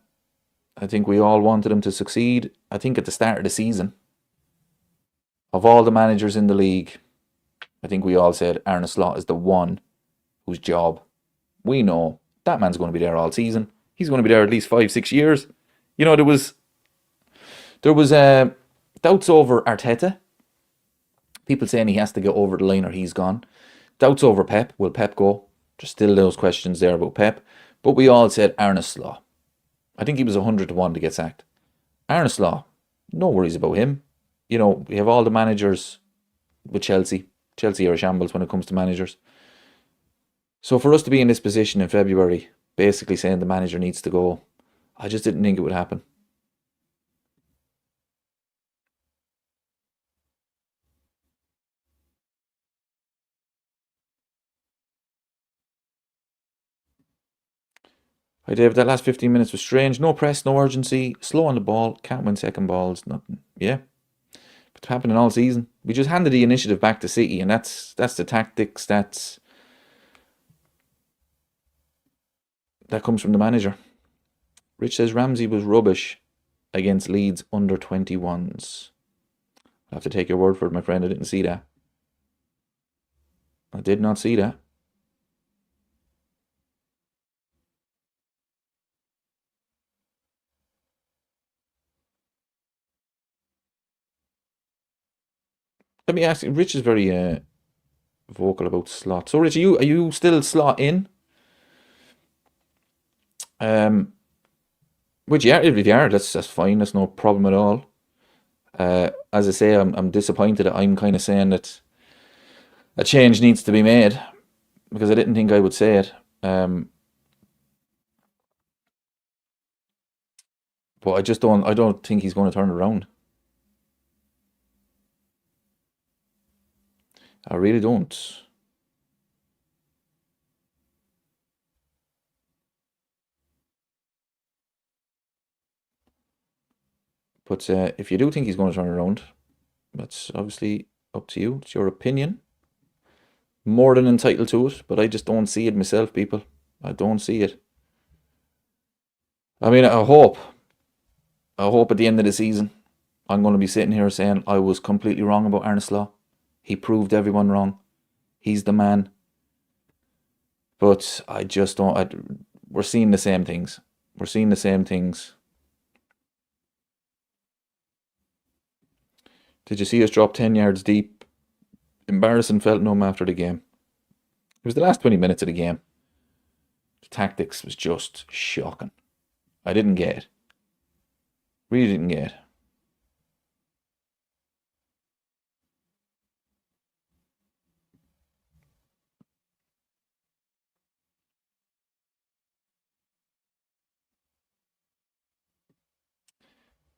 I think we all wanted him to succeed. I think at the start of the season, of all the managers in the league, I think we all said Arne Slot is the one whose job we know that man's going to be there all season. He's going to be there at least 5-6 years. There was doubts over Arteta. People saying he has to get over the line or he's gone. Doubts over Pep. Will Pep go? There's still those questions there about Pep. But we all said Arne Slot. I think he was 100-1 to get sacked. Arne Slot, no worries about him. We have all the managers with Chelsea. Chelsea are a shambles when it comes to managers. So for us to be in this position in February, basically saying the manager needs to go, I just didn't think it would happen. Hi David, that last 15 minutes was strange. No press, no urgency, slow on the ball, can't win second balls, nothing. Yeah. But it's happening all season. We just handed the initiative back to City, and that's the tactics, that comes from the manager. Rich says Ramsey was rubbish against Leeds under 21s. I'll have to take your word for it, my friend. I didn't see that. I did not see that. Let me ask you, Rich is very vocal about Slot. So Rich, are you still Slot in? Um, which yeah, if you are, that's fine. That's no problem at all. As I say, I'm disappointed that I'm kind of saying that a change needs to be made because I didn't think I would say it. But I don't think he's going to turn it around. I really don't. But if you do think he's going to turn it around, that's obviously up to you. It's your opinion. More than entitled to it, but I just don't see it myself, people. I don't see it. I mean, I hope at the end of the season, I'm going to be sitting here saying I was completely wrong about Arne Slot. He proved everyone wrong. He's the man. But I just don't. We're seeing the same things. We're seeing the same things. Did you see us drop 10 yards deep? Embarrassing Feltnum after the game. It was the last 20 minutes of the game. The tactics was just shocking. I didn't get it. Really didn't get it.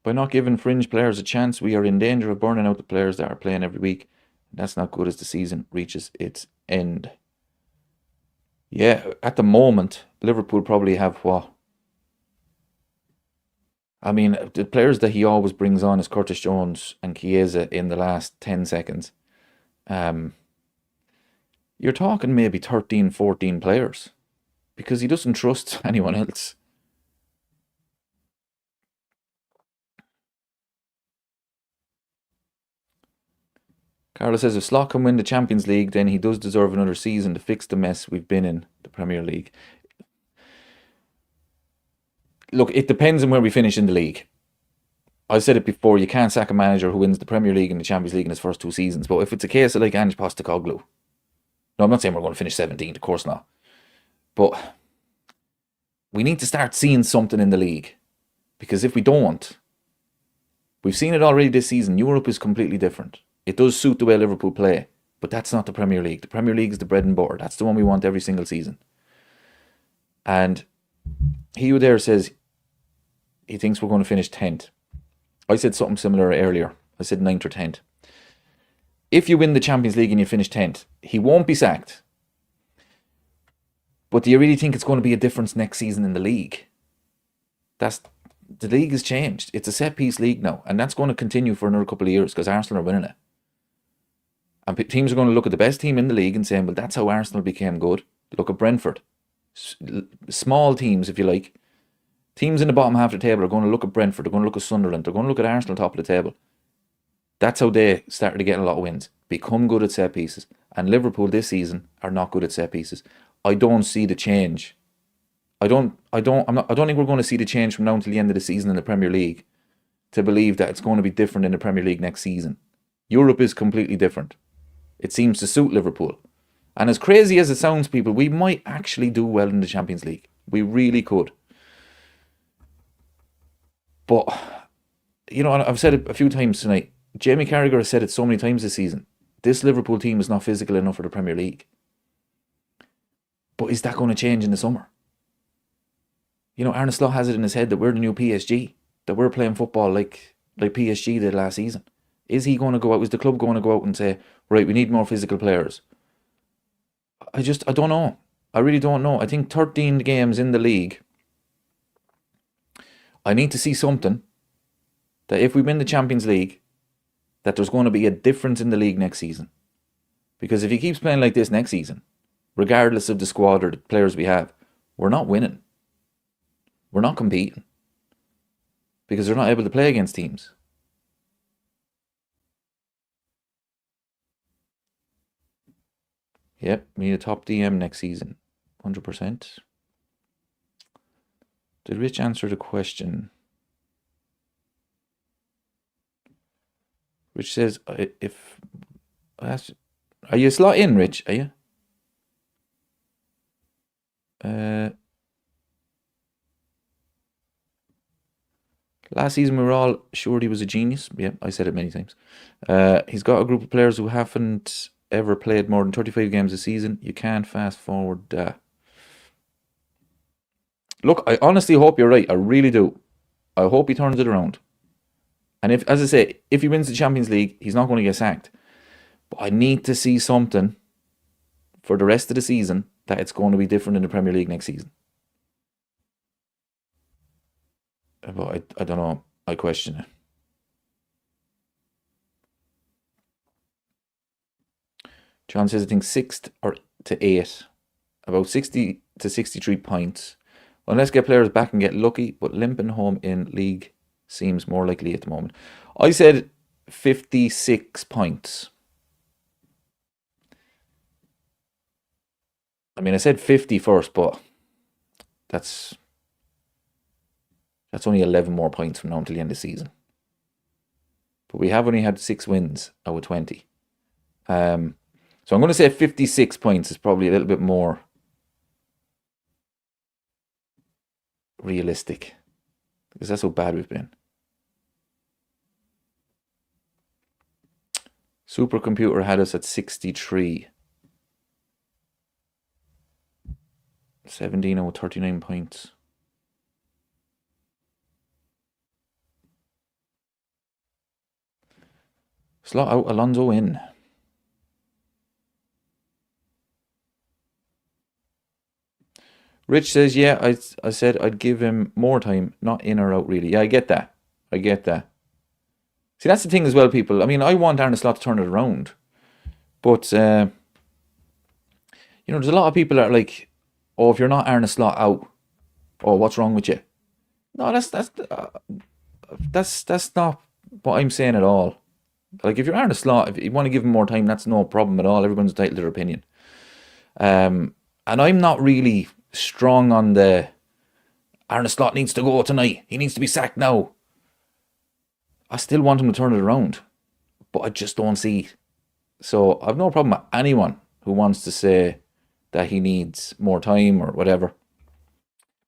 By not giving fringe players a chance, we are in danger of burning out the players that are playing every week. That's not good as the season reaches its end. Yeah, at the moment, Liverpool probably have what? I mean, the players that he always brings on is Curtis Jones and Chiesa in the last 10 seconds. Um, you're talking maybe 13, 14 players because he doesn't trust anyone else. Carlos says if Slot can win the Champions League, then he does deserve another season to fix the mess we've been in the Premier League. Look, it depends on where we finish in the league. I've said it before, you can't sack a manager who wins the Premier League and the Champions League in his first two seasons. But if it's a case of like Ange Postecoglou, no, I'm not saying we're going to finish 17th, of course not. But we need to start seeing something in the league. Because if we don't, we've seen it already this season. Europe is completely different. It does suit the way Liverpool play, but that's not the Premier League. The Premier League is the bread and butter. That's the one we want every single season. And he who there says he thinks we're going to finish 10th. I said something similar earlier. I said 9th or 10th. If you win the Champions League and you finish 10th, he won't be sacked. But do you really think it's going to be a difference next season in the league? The league has changed. It's a set piece league now, and that's going to continue for another couple of years because Arsenal are winning it. And teams are going to look at the best team in the league and saying, well, that's how Arsenal became good. Look at Brentford. Small teams, if you like. Teams in the bottom half of the table are going to look at Brentford. They're going to look at Sunderland. They're going to look at Arsenal top of the table. That's how they started to get a lot of wins. Become good at set pieces. And Liverpool this season are not good at set pieces. I don't see the change. I don't think we're going to see the change from now until the end of the season in the Premier League to believe that it's going to be different in the Premier League next season. Europe is completely different. It seems to suit Liverpool. And as crazy as it sounds, people, we might actually do well in the Champions League. We really could. But, you know, I've said it a few times tonight. Jamie Carragher has said it so many times this season. This Liverpool team is not physical enough for the Premier League. But is that going to change in the summer? You know, Arne Slot has it in his head that we're the new PSG, that we're playing football like PSG did last season. Is he going to go out? Is the club going to go out and say, right, we need more physical players? I don't know. I really don't know. I think 13 games in the league, I need to see something that if we win the Champions League, that there's going to be a difference in the league next season. Because if he keeps playing like this next season, regardless of the squad or the players we have, we're not winning. We're not competing. Because they're not able to play against teams. Yep, we need a top DM next season. 100%. Did Rich answer the question? Rich says, if Are you slot in, Rich? Are you? Last season we were all sure he was a genius. Yeah, I said it many times. He's got a group of players who haven't ever played more than 35 games a season. You can't fast forward. Look, I honestly hope you're right. I really do. I hope he turns it around. And if, as I say, if he wins the Champions League, he's not going to get sacked. But I need to see something for the rest of the season that it's going to be different in the Premier League next season. But I don't know. I question it. John says, I think 6th or to 8th. About 60 to 63 points. Unless get players back and get lucky, but limping home in league seems more likely at the moment. I said 56 points. I mean, I said 50 first, but that's only 11 more points from now until the end of the season. But we have only had 6 wins out of 20. So I'm going to say 56 points is probably a little bit more realistic. Because that's how bad we've been. Supercomputer had us at 63. 17 out of 39 points. Slot out, Alonso in. Rich says, yeah, I said I'd give him more time, not in or out really. Yeah, I get that. I get that. See, that's the thing as well, people. I mean, I want Arne Slot to turn it around. But, there's a lot of people that are like, oh, if you're not Arne Slot out, oh, what's wrong with you? No, that's not what I'm saying at all. Like, if you're Arne Slot, if you want to give him more time, that's no problem at all. Everyone's entitled to their opinion. And I'm not really strong on the Arne Slot needs to go tonight. He needs to be sacked now. I still want him to turn it around, but I just don't see. So I've no problem with anyone who wants to say that he needs more time or whatever.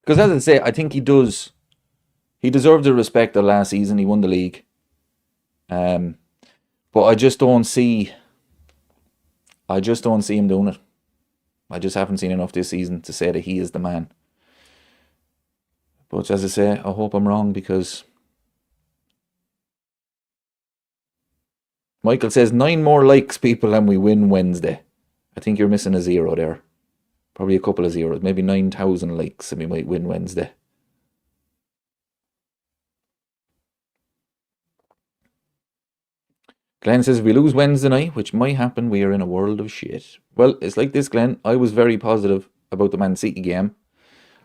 Because as I say, I think he does. He deserved the respect of last season. He won the league. But I just don't see him doing it. I just haven't seen enough this season to say that he is the man. But as I say, I hope I'm wrong because Michael says 9 more likes, people, and we win Wednesday. I think you're missing a 0 there. Probably a couple of zeros. Maybe 9,000 likes and we might win Wednesday. Glenn says, if we lose Wednesday night, which might happen, we are in a world of shit. Well, it's like this, Glenn. I was very positive about the Man City game.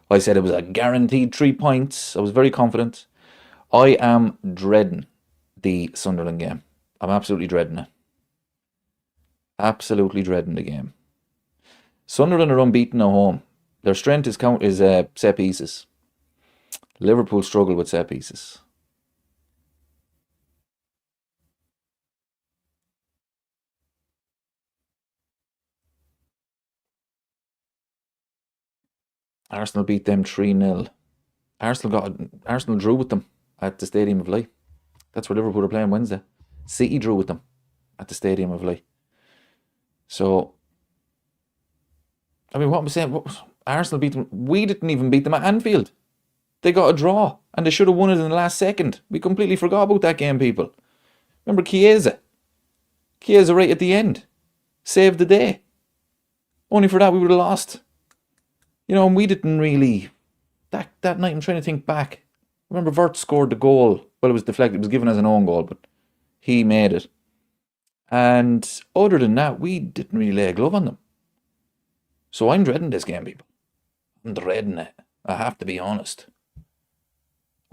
I said it was a guaranteed 3 points. I was very confident. I am dreading the Sunderland game. I'm absolutely dreading it. Absolutely dreading the game. Sunderland are unbeaten at home. Their strength is set pieces. Liverpool struggle with set pieces. Arsenal beat them 3-0. Arsenal drew with them at the Stadium of Light. That's where Liverpool are playing Wednesday. City drew with them at the Stadium of Light. So, I mean, what I'm saying, Arsenal beat them. We didn't even beat them at Anfield. They got a draw, and they should have won it in the last second. We completely forgot about that game, people. Remember Chiesa? Chiesa right at the end. Saved the day. Only for that we would have lost. And we didn't really... That night, I'm trying to think back. Remember, Vert scored the goal. Well, it was deflected. It was given as an own goal, but he made it. And other than that, we didn't really lay a glove on them. So I'm dreading this game, people. I'm dreading it. I have to be honest.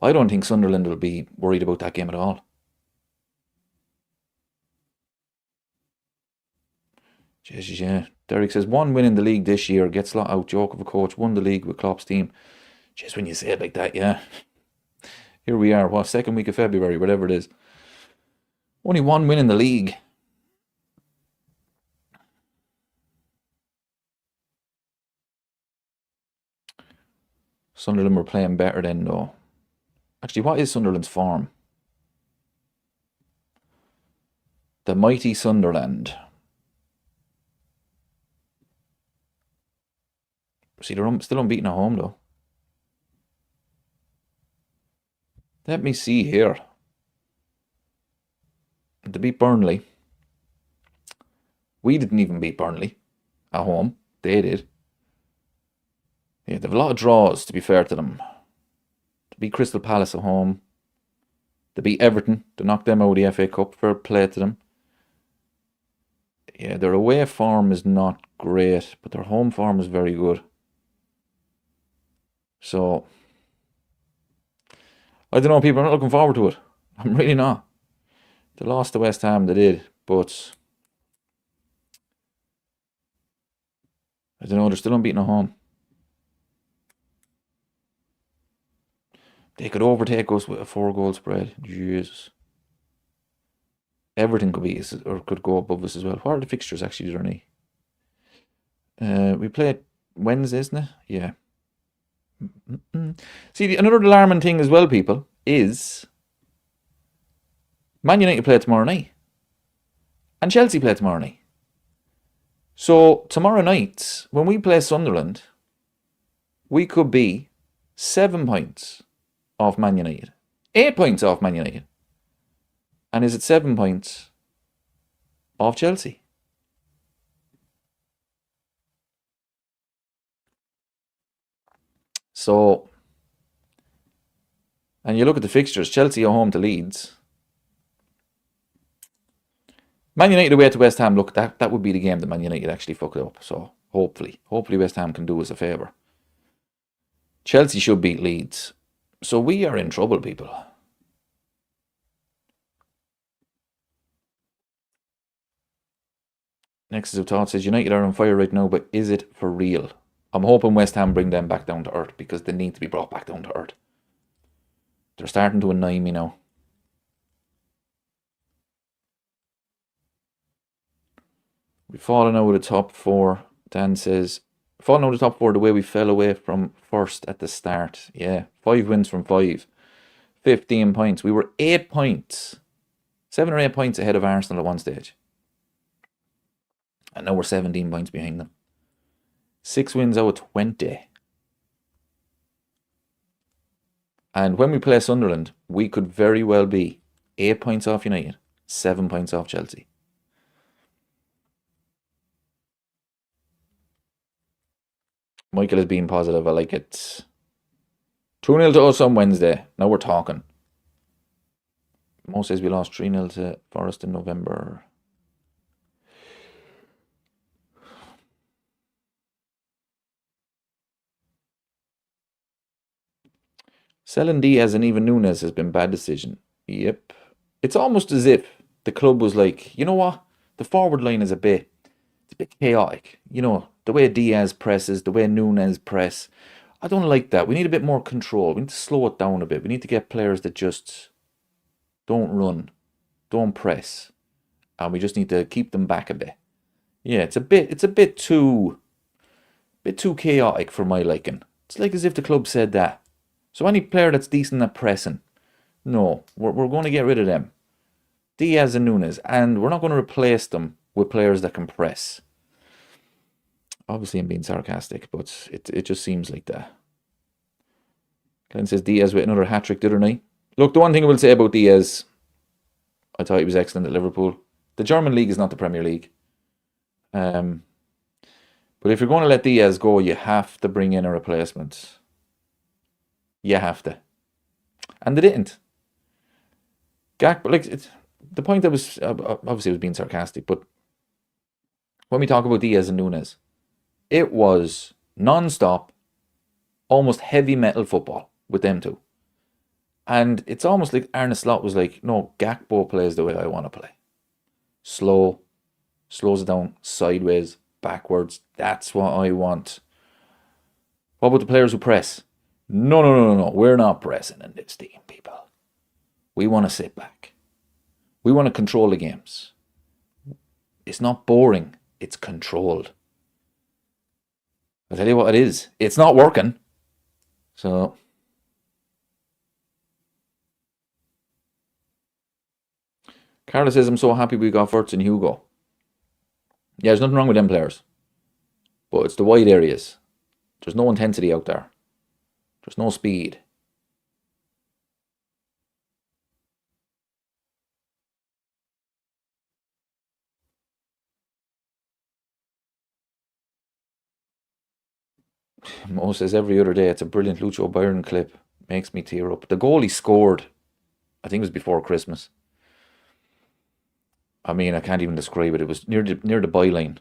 I don't think Sunderland will be worried about that game at all. Jesus, yeah. Derek says, 1 win in the league this year. Gets Slot out. Joke of a coach. Won the league with Klopp's team. Just when you say it like that, yeah. Here we are. What, 2nd week of February, whatever it is. Only 1 win in the league. Sunderland were playing better then, though. Actually, what is Sunderland's form? The mighty Sunderland. See, they're still unbeaten at home, though. Let me see here. They beat Burnley. We didn't even beat Burnley at home. They did. Yeah, they have a lot of draws, to be fair to them. They beat Crystal Palace at home. They beat Everton. They knocked them out of the FA Cup. Fair play to them. Yeah, their away form is not great, but their home form is very good. So, I don't know, people are not looking forward to it. I'm really not. They lost to West Ham, they did, but I don't know, they're still unbeaten at home. They could overtake us with a 4-goal spread. Jesus. Everything could be, or could go above us as well. What are the fixtures actually, Journey? We play Wednesday, isn't it? Yeah. See, another alarming thing as well, people, is Man United play tomorrow night. And Chelsea play tomorrow night. So, tomorrow night, when we play Sunderland, we could be 7 points off Man United. 8 points off Man United. And is it 7 points off Chelsea? So, and you look at the fixtures, Chelsea are home to Leeds. Man United away to West Ham, look, that would be the game that Man United actually fuck it up. So, hopefully West Ham can do us a favour. Chelsea should beat Leeds. So we are in trouble, people. Nexus of Thought says, United are on fire right now, but is it for real? I'm hoping West Ham bring them back down to earth, because they need to be brought back down to earth. They're starting to annoy me now. We've fallen out of the top 4. Dan says, fallen out of the top 4 the way we fell away from first at the start. Yeah, 5 wins from 5. 15 points. We were 8 points. 7 or 8 points ahead of Arsenal at one stage. And now we're 17 points behind them. 6 wins out of 20. And when we play Sunderland, we could very well be 8 points off United, 7 points off Chelsea. Michael is being positive. I like it. 2-0 to us on Wednesday. Now we're talking. Mo says we lost 3-0 to Forest in November. Selling Diaz and even Nunes has been a bad decision. Yep. It's almost as if the club was like, you know what? The forward line is a bit chaotic. You know, the way Diaz presses, the way Nunes press. I don't like that. We need a bit more control. We need to slow it down a bit. We need to get players that just don't run, don't press. And we just need to keep them back a bit. Yeah, it's a bit too chaotic for my liking. It's like as if the club said that. So any player that's decent at pressing, no, we're going to get rid of them. Diaz and Nunes, and we're not going to replace them with players that can press. Obviously, I'm being sarcastic, but it just seems like that. Glenn says Diaz with another hat-trick the other night. Look, the one thing I will say about Diaz, I thought he was excellent at Liverpool. The German league is not the Premier League. But if you're going to let Diaz go, you have to bring in a replacement. You have to. And they didn't. Gakpo, like, the point that was, obviously I was being sarcastic, but when we talk about Diaz and Nunes, it was non-stop, almost heavy metal football with them two. And it's almost like Arne Slot was like, no, Gakpo plays the way I want to play. Slow, slows it down, sideways, backwards. That's what I want. What about the players who press? No. We're not pressing in this team, people. We want to sit back. We want to control the games. It's not boring. It's controlled. I'll tell you what it is. It's not working. So Carla says, I'm so happy we got Furtz and Hugo. Yeah, there's nothing wrong with them players, but it's the wide areas. There's no intensity out there. There's no speed. Mo says every other day it's a brilliant Lucho Byron clip. Makes me tear up. The goal he scored, I think it was before Christmas. I mean, I can't even describe it. It was near the byline.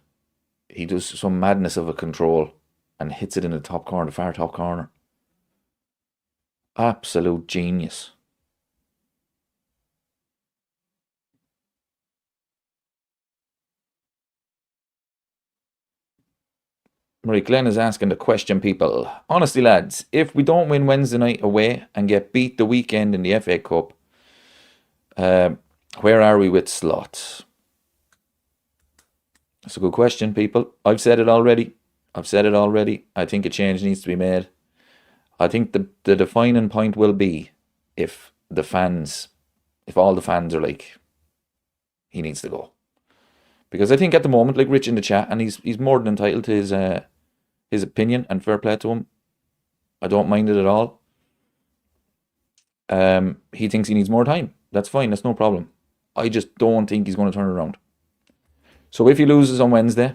He does some madness of a control and hits it in the top corner, the far top corner. Absolute genius. Marie Glenn is asking the question, people. Honestly, lads, if we don't win Wednesday night away and get beat the weekend in the FA Cup, where are we with Slot? That's a good question, people. I've said it already. I think a change needs to be made. I think the defining point will be if all the fans are like, he needs to go. Because I think at the moment, like Rich in the chat, and he's more than entitled to his opinion, and fair play to him. I don't mind it at all. He thinks he needs more time. That's fine. That's no problem. I just don't think he's going to turn it around. So if he loses on Wednesday,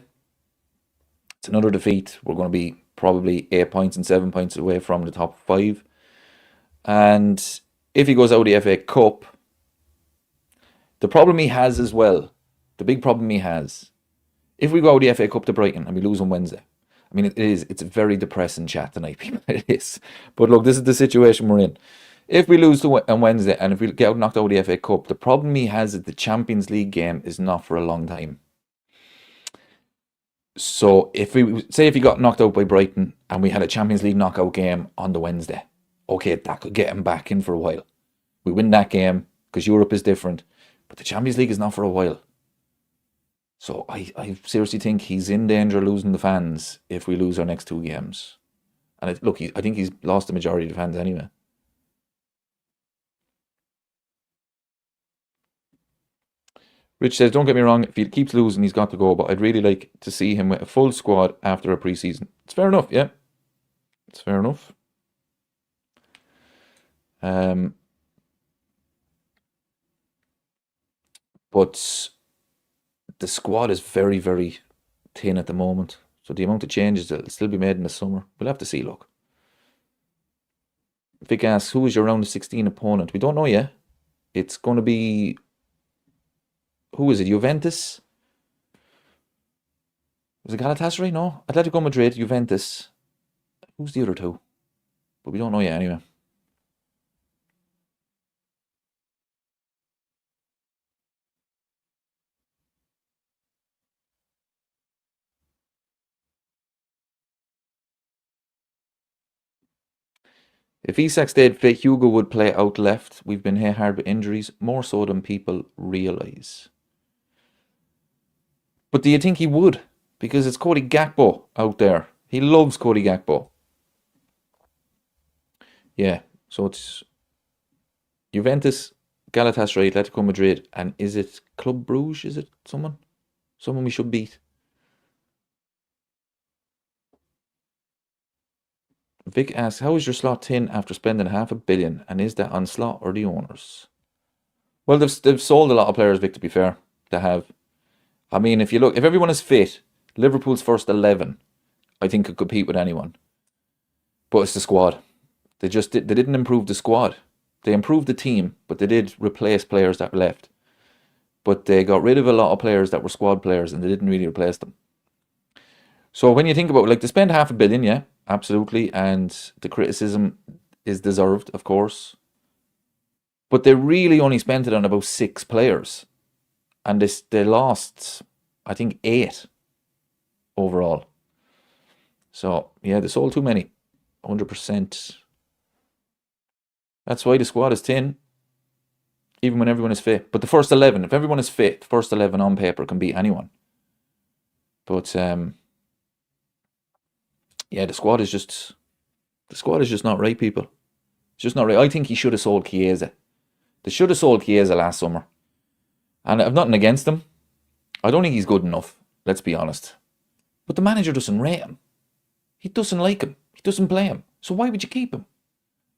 it's another defeat. We're going to be probably 8 points and 7 points away from the top 5. And if he goes out of the FA Cup, the problem he has as well, the big problem he has, if we go out of the FA Cup to Brighton and we lose on Wednesday, I mean, it's a very depressing chat tonight, people. It is. But look, this is the situation we're in. If we lose on Wednesday and if we get knocked out of the FA Cup, the problem he has is the Champions League game is not for a long time. So if he got knocked out by Brighton and we had a Champions League knockout game on the Wednesday, okay, that could get him back in for a while. We win that game because Europe is different, but the Champions League is not for a while. So I seriously think he's in danger of losing the fans if we lose our next 2 games. And I think he's lost the majority of the fans anyway. Rich says, don't get me wrong, if he keeps losing, he's got to go, but I'd really like to see him with a full squad after a pre-season. It's fair enough, yeah. It's fair enough. But the squad is very, very thin at the moment. So the amount of changes that will still be made in the summer, we'll have to see, look. Vic asks, who is your round of 16 opponent? We don't know yet. It's going to be... Who is it? Juventus? Was it Galatasaray? No. Atletico Madrid, Juventus. Who's the other two? But we don't know yet anyway. If Isak stayed fit, Hugo would play out left. We've been hit hard with injuries, more so than people realise. But do you think he would? Because it's Cody Gakpo out there. He loves Cody Gakpo. Yeah, so it's Juventus, Galatasaray, Atletico Madrid, and is it Club Bruges? Is it someone? Someone we should beat. Vic asks, how is your slot tin after spending $500 million? And is that on slot or the owners? Well, they've sold a lot of players, Vic, to be fair. They have. I mean, if everyone is fit, Liverpool's first 11, I think could compete with anyone. But it's the squad. They didn't improve the squad. They improved the team, but they did replace players that left. But they got rid of a lot of players that were squad players and they didn't really replace them. So when you think about like they spend $500 million, yeah, absolutely, and the criticism is deserved, of course. But they really only spent it on about 6 players. And they lost, I think, 8 overall. So, yeah, they sold too many. 100%. That's why the squad is thin, even when everyone is fit. But the first 11, if everyone is fit, the first 11 on paper can beat anyone. But, yeah, the squad is just The squad is just not right, people. It's just not right. I think he should have sold Chiesa. They should have sold Chiesa last summer. And I've nothing against him. I don't think he's good enough, let's be honest. But the manager doesn't rate him. He doesn't like him. He doesn't play him. So why would you keep him?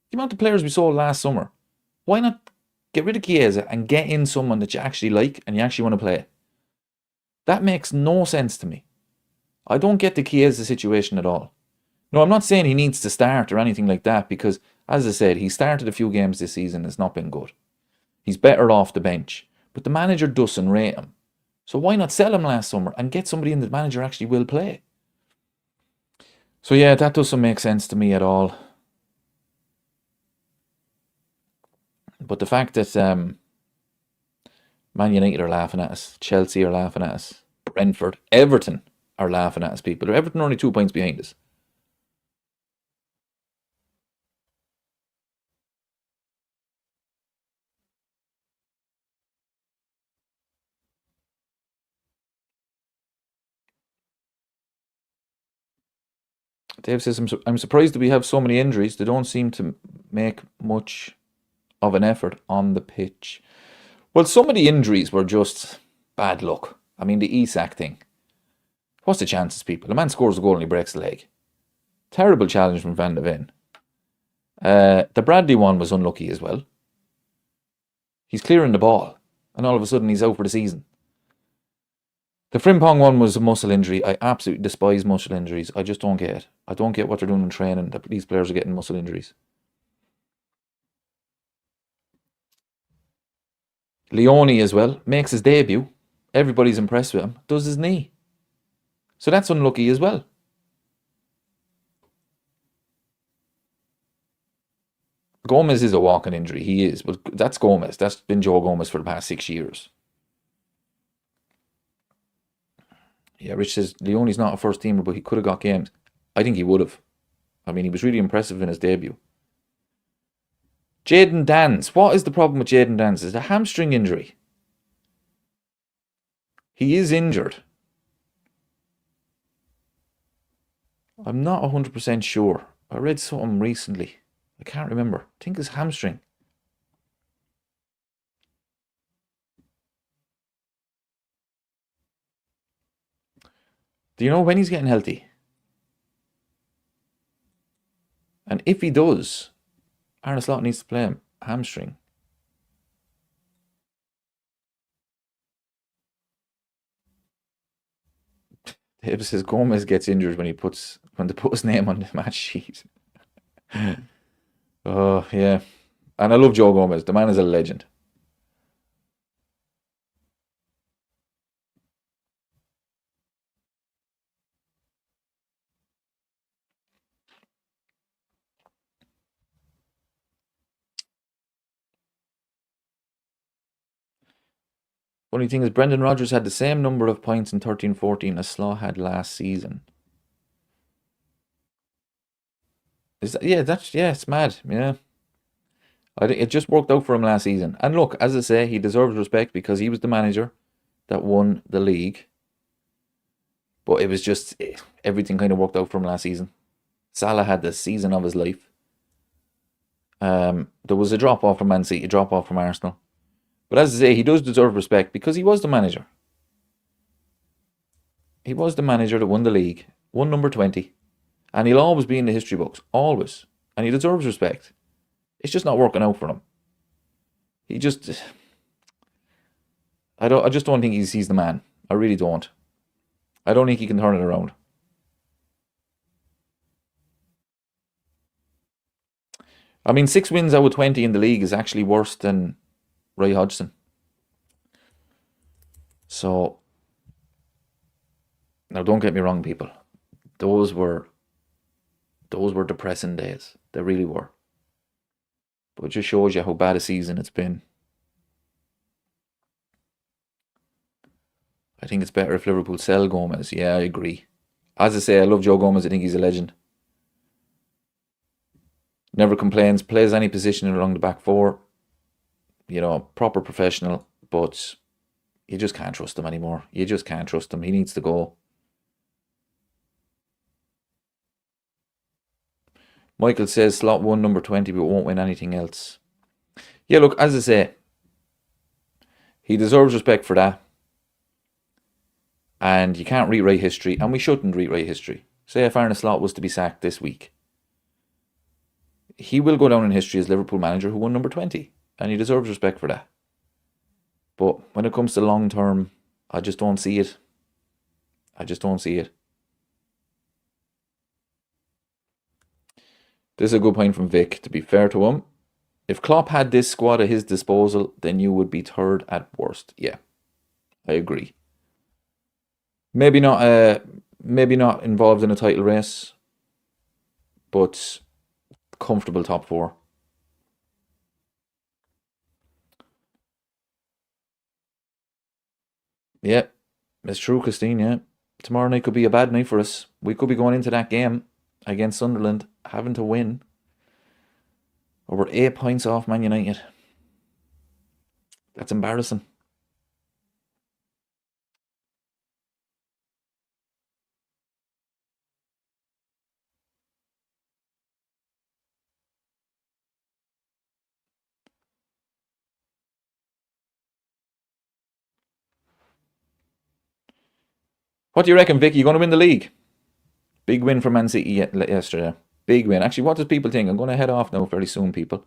The amount of players we sold last summer, why not get rid of Chiesa and get in someone that you actually like and you actually want to play? That makes no sense to me. I don't get the Chiesa situation at all. No, I'm not saying he needs to start or anything like that because, as I said, he started a few games this season. It's not been good. He's better off the bench. But the manager doesn't rate him. So why not sell him last summer and get somebody in that the manager actually will play? So yeah, that doesn't make sense to me at all. But the fact that Man United are laughing at us, Chelsea are laughing at us, Brentford, Everton are laughing at us, people. Everton are only 2 points behind us. Dave says, I'm surprised that we have so many injuries. They don't seem to make much of an effort on the pitch. Well, some of the injuries were just bad luck. I mean, the Isak thing. What's the chances, people? The man scores a goal and he breaks the leg. Terrible challenge from Van de Ven. The Bradley one was unlucky as well. He's clearing the ball, and all of a sudden he's out for the season. The Frimpong one was a muscle injury. I absolutely despise muscle injuries. I just don't get it. I don't get what they're doing in training that these players are getting muscle injuries. Leone as well makes his debut. Everybody's impressed with him. Does his knee. So that's unlucky as well. Gomez is a walking injury. He is. But that's Gomez. That's been Joe Gomez for the past 6 years. Yeah, Rich says Leone's not a first teamer, but he could have got games. I think he would have. I mean, he was really impressive in his debut. Jayden Danns. What is the problem with Jayden Danns? It's a hamstring injury. He is injured. I'm not 100% sure. I read something recently. I can't remember. I think it's hamstring. Do you know when he's getting healthy? And if he does, Arne Slot needs to play him. Hamstring. Dave says Gomez gets injured when they put his name on the match sheet. Oh, yeah. And I love Joe Gomez. The man is a legend. Funny thing is, Brendan Rodgers had the same number of points in 13-14 as Slaw had last season. Is that, yeah, it's mad. Yeah. I think it just worked out for him last season. And look, as I say, he deserves respect because he was the manager that won the league. But it was just, everything kind of worked out for him last season. Salah had the season of his life. There was a drop-off from Man City, a drop-off from Arsenal. But as I say, he does deserve respect because he was the manager. He was the manager that won the league, won number 20. And he'll always be in the history books. Always. And he deserves respect. It's just not working out for him. He just... I just don't think he's the man. I really don't. I don't think he can turn it around. I mean, 6 wins out of 20 in the league is actually worse than Roy Hodgson. So, now don't get me wrong, people. Those were depressing days. They really were. But it just shows you how bad a season it's been. I think it's better if Liverpool sell Gomez. Yeah, I agree. As I say, I love Joe Gomez. I think he's a legend. Never complains. Plays any position along the back four. You know, proper professional. But you just can't trust him anymore. You just can't trust him. He needs to go. Michael says slot 1, number 20, but won't win anything else. Yeah, look, as I say, he deserves respect for that. And you can't rewrite history, and we shouldn't rewrite history. Say if Arne Slot was to be sacked this week, he will go down in history as Liverpool manager who won number 20, and he deserves respect for that. But when it comes to long term, I just don't see it. I just don't see it. This is a good point from Vic. To be fair to him, if Klopp had this squad at his disposal, then you would be third at worst. Yeah, I agree. Maybe not. Maybe not involved in a title race, but comfortable top four. Yeah, it's true, Christine. Yeah, tomorrow night could be a bad night for us. We could be going into that game against Sunderland having to win. Or we're 8 points off Man United. That's embarrassing. What do you reckon, Vicky? You going to win the league? Big win for Man City yesterday. Big win. Actually, what does people think? I'm going to head off now very soon, people.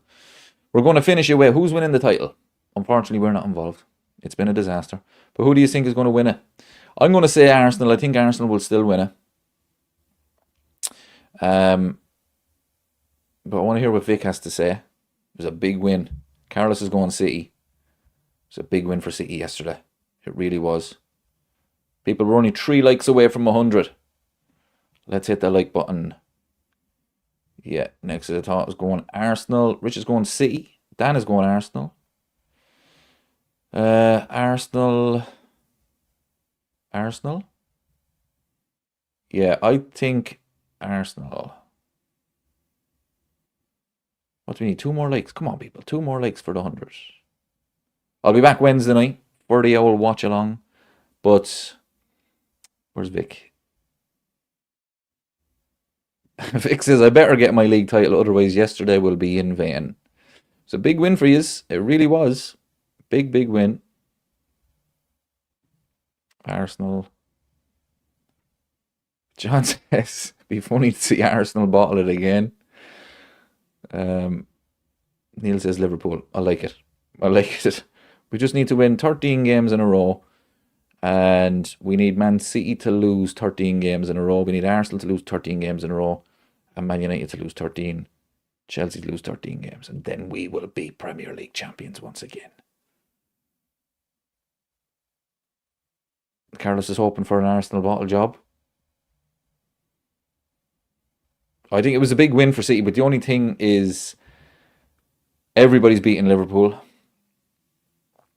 We're going to finish away. Who's winning the title? Unfortunately, we're not involved. It's been a disaster. But who do you think is going to win it? I'm going to say Arsenal. I think Arsenal will still win it. But I want to hear what Vic has to say. It was a big win. Carlos is going City. It was a big win for City yesterday. It really was. People were only 3 likes away from 100. Let's hit the like button. Yeah, next to the top is going Arsenal. Rich is going City. Dan is going Arsenal. Arsenal. Yeah, I think Arsenal. What do we need? 2 more likes. Come on, people. 2 more likes for the 100. I'll be back Wednesday night for the old watch along. But where's Vic? Vic says, I better get my league title, otherwise yesterday will be in vain. It's a big win for you. It really was. Big, big win. Arsenal. John says, be funny to see Arsenal bottle it again. Neil says Liverpool. I like it. We just need to win 13 games in a row. And we need Man City to lose 13 games in a row. We need Arsenal to lose 13 games in a row. And Man United to lose 13. Chelsea to lose 13 games. And then we will be Premier League champions once again. Carlos is hoping for an Arsenal bottle job. I think it was a big win for City. But the only thing is everybody's beating Liverpool.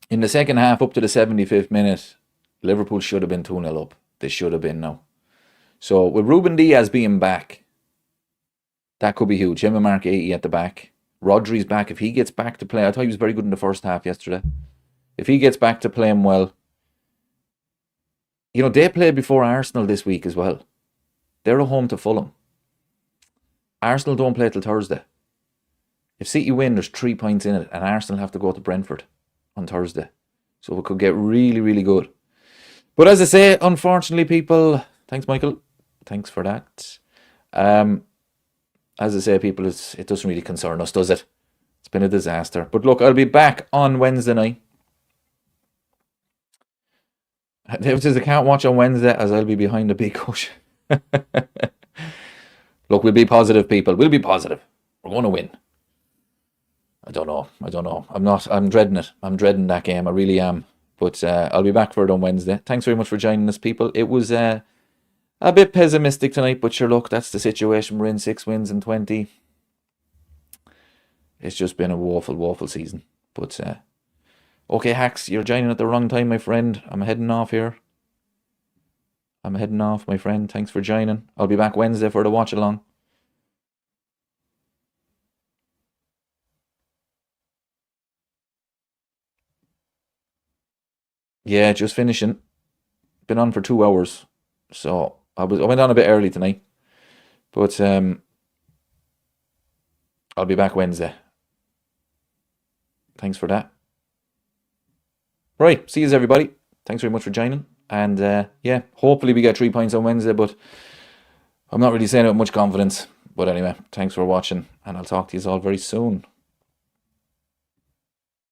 In the second half, up to the 75th minute, Liverpool should have been 2-0 up. They should have been now. So with Ruben Diaz being back, that could be huge. Him and Mark 80 at the back. Rodri's back. If he gets back to play, I thought he was very good in the first half yesterday. If he gets back to playing well, you know, they played before Arsenal this week as well. They're at home to Fulham. Arsenal don't play till Thursday. If City win, there's 3 points in it, and Arsenal have to go to Brentford on Thursday. So it could get really, really good. But as I say, unfortunately, people... Thanks, Michael. Thanks for that. As I say, people, it doesn't really concern us, does it? It's been a disaster. But look, I'll be back on Wednesday night. David says I can't watch on Wednesday as I'll be behind a big cushion. Look, we'll be positive, people. We'll be positive. We're going to win. I don't know. I'm dreading it. I'm dreading that game. I really am. But I'll be back for it on Wednesday. Thanks very much for joining us, people. It was a bit pessimistic tonight, but sure, look, that's the situation we're in. 6 wins in 20. It's just been a woeful, woeful season. But, okay, Hacks, you're joining at the wrong time, my friend. I'm heading off here. My friend. Thanks for joining. I'll be back Wednesday for the watch along. Yeah, just finishing. Been on for 2 hours. So I went on a bit early tonight. But I'll be back Wednesday. Thanks for that. Right, see you everybody. Thanks very much for joining. And yeah, hopefully we get 3 points on Wednesday, but I'm not really saying it with much confidence. But anyway, thanks for watching, and I'll talk to you all very soon.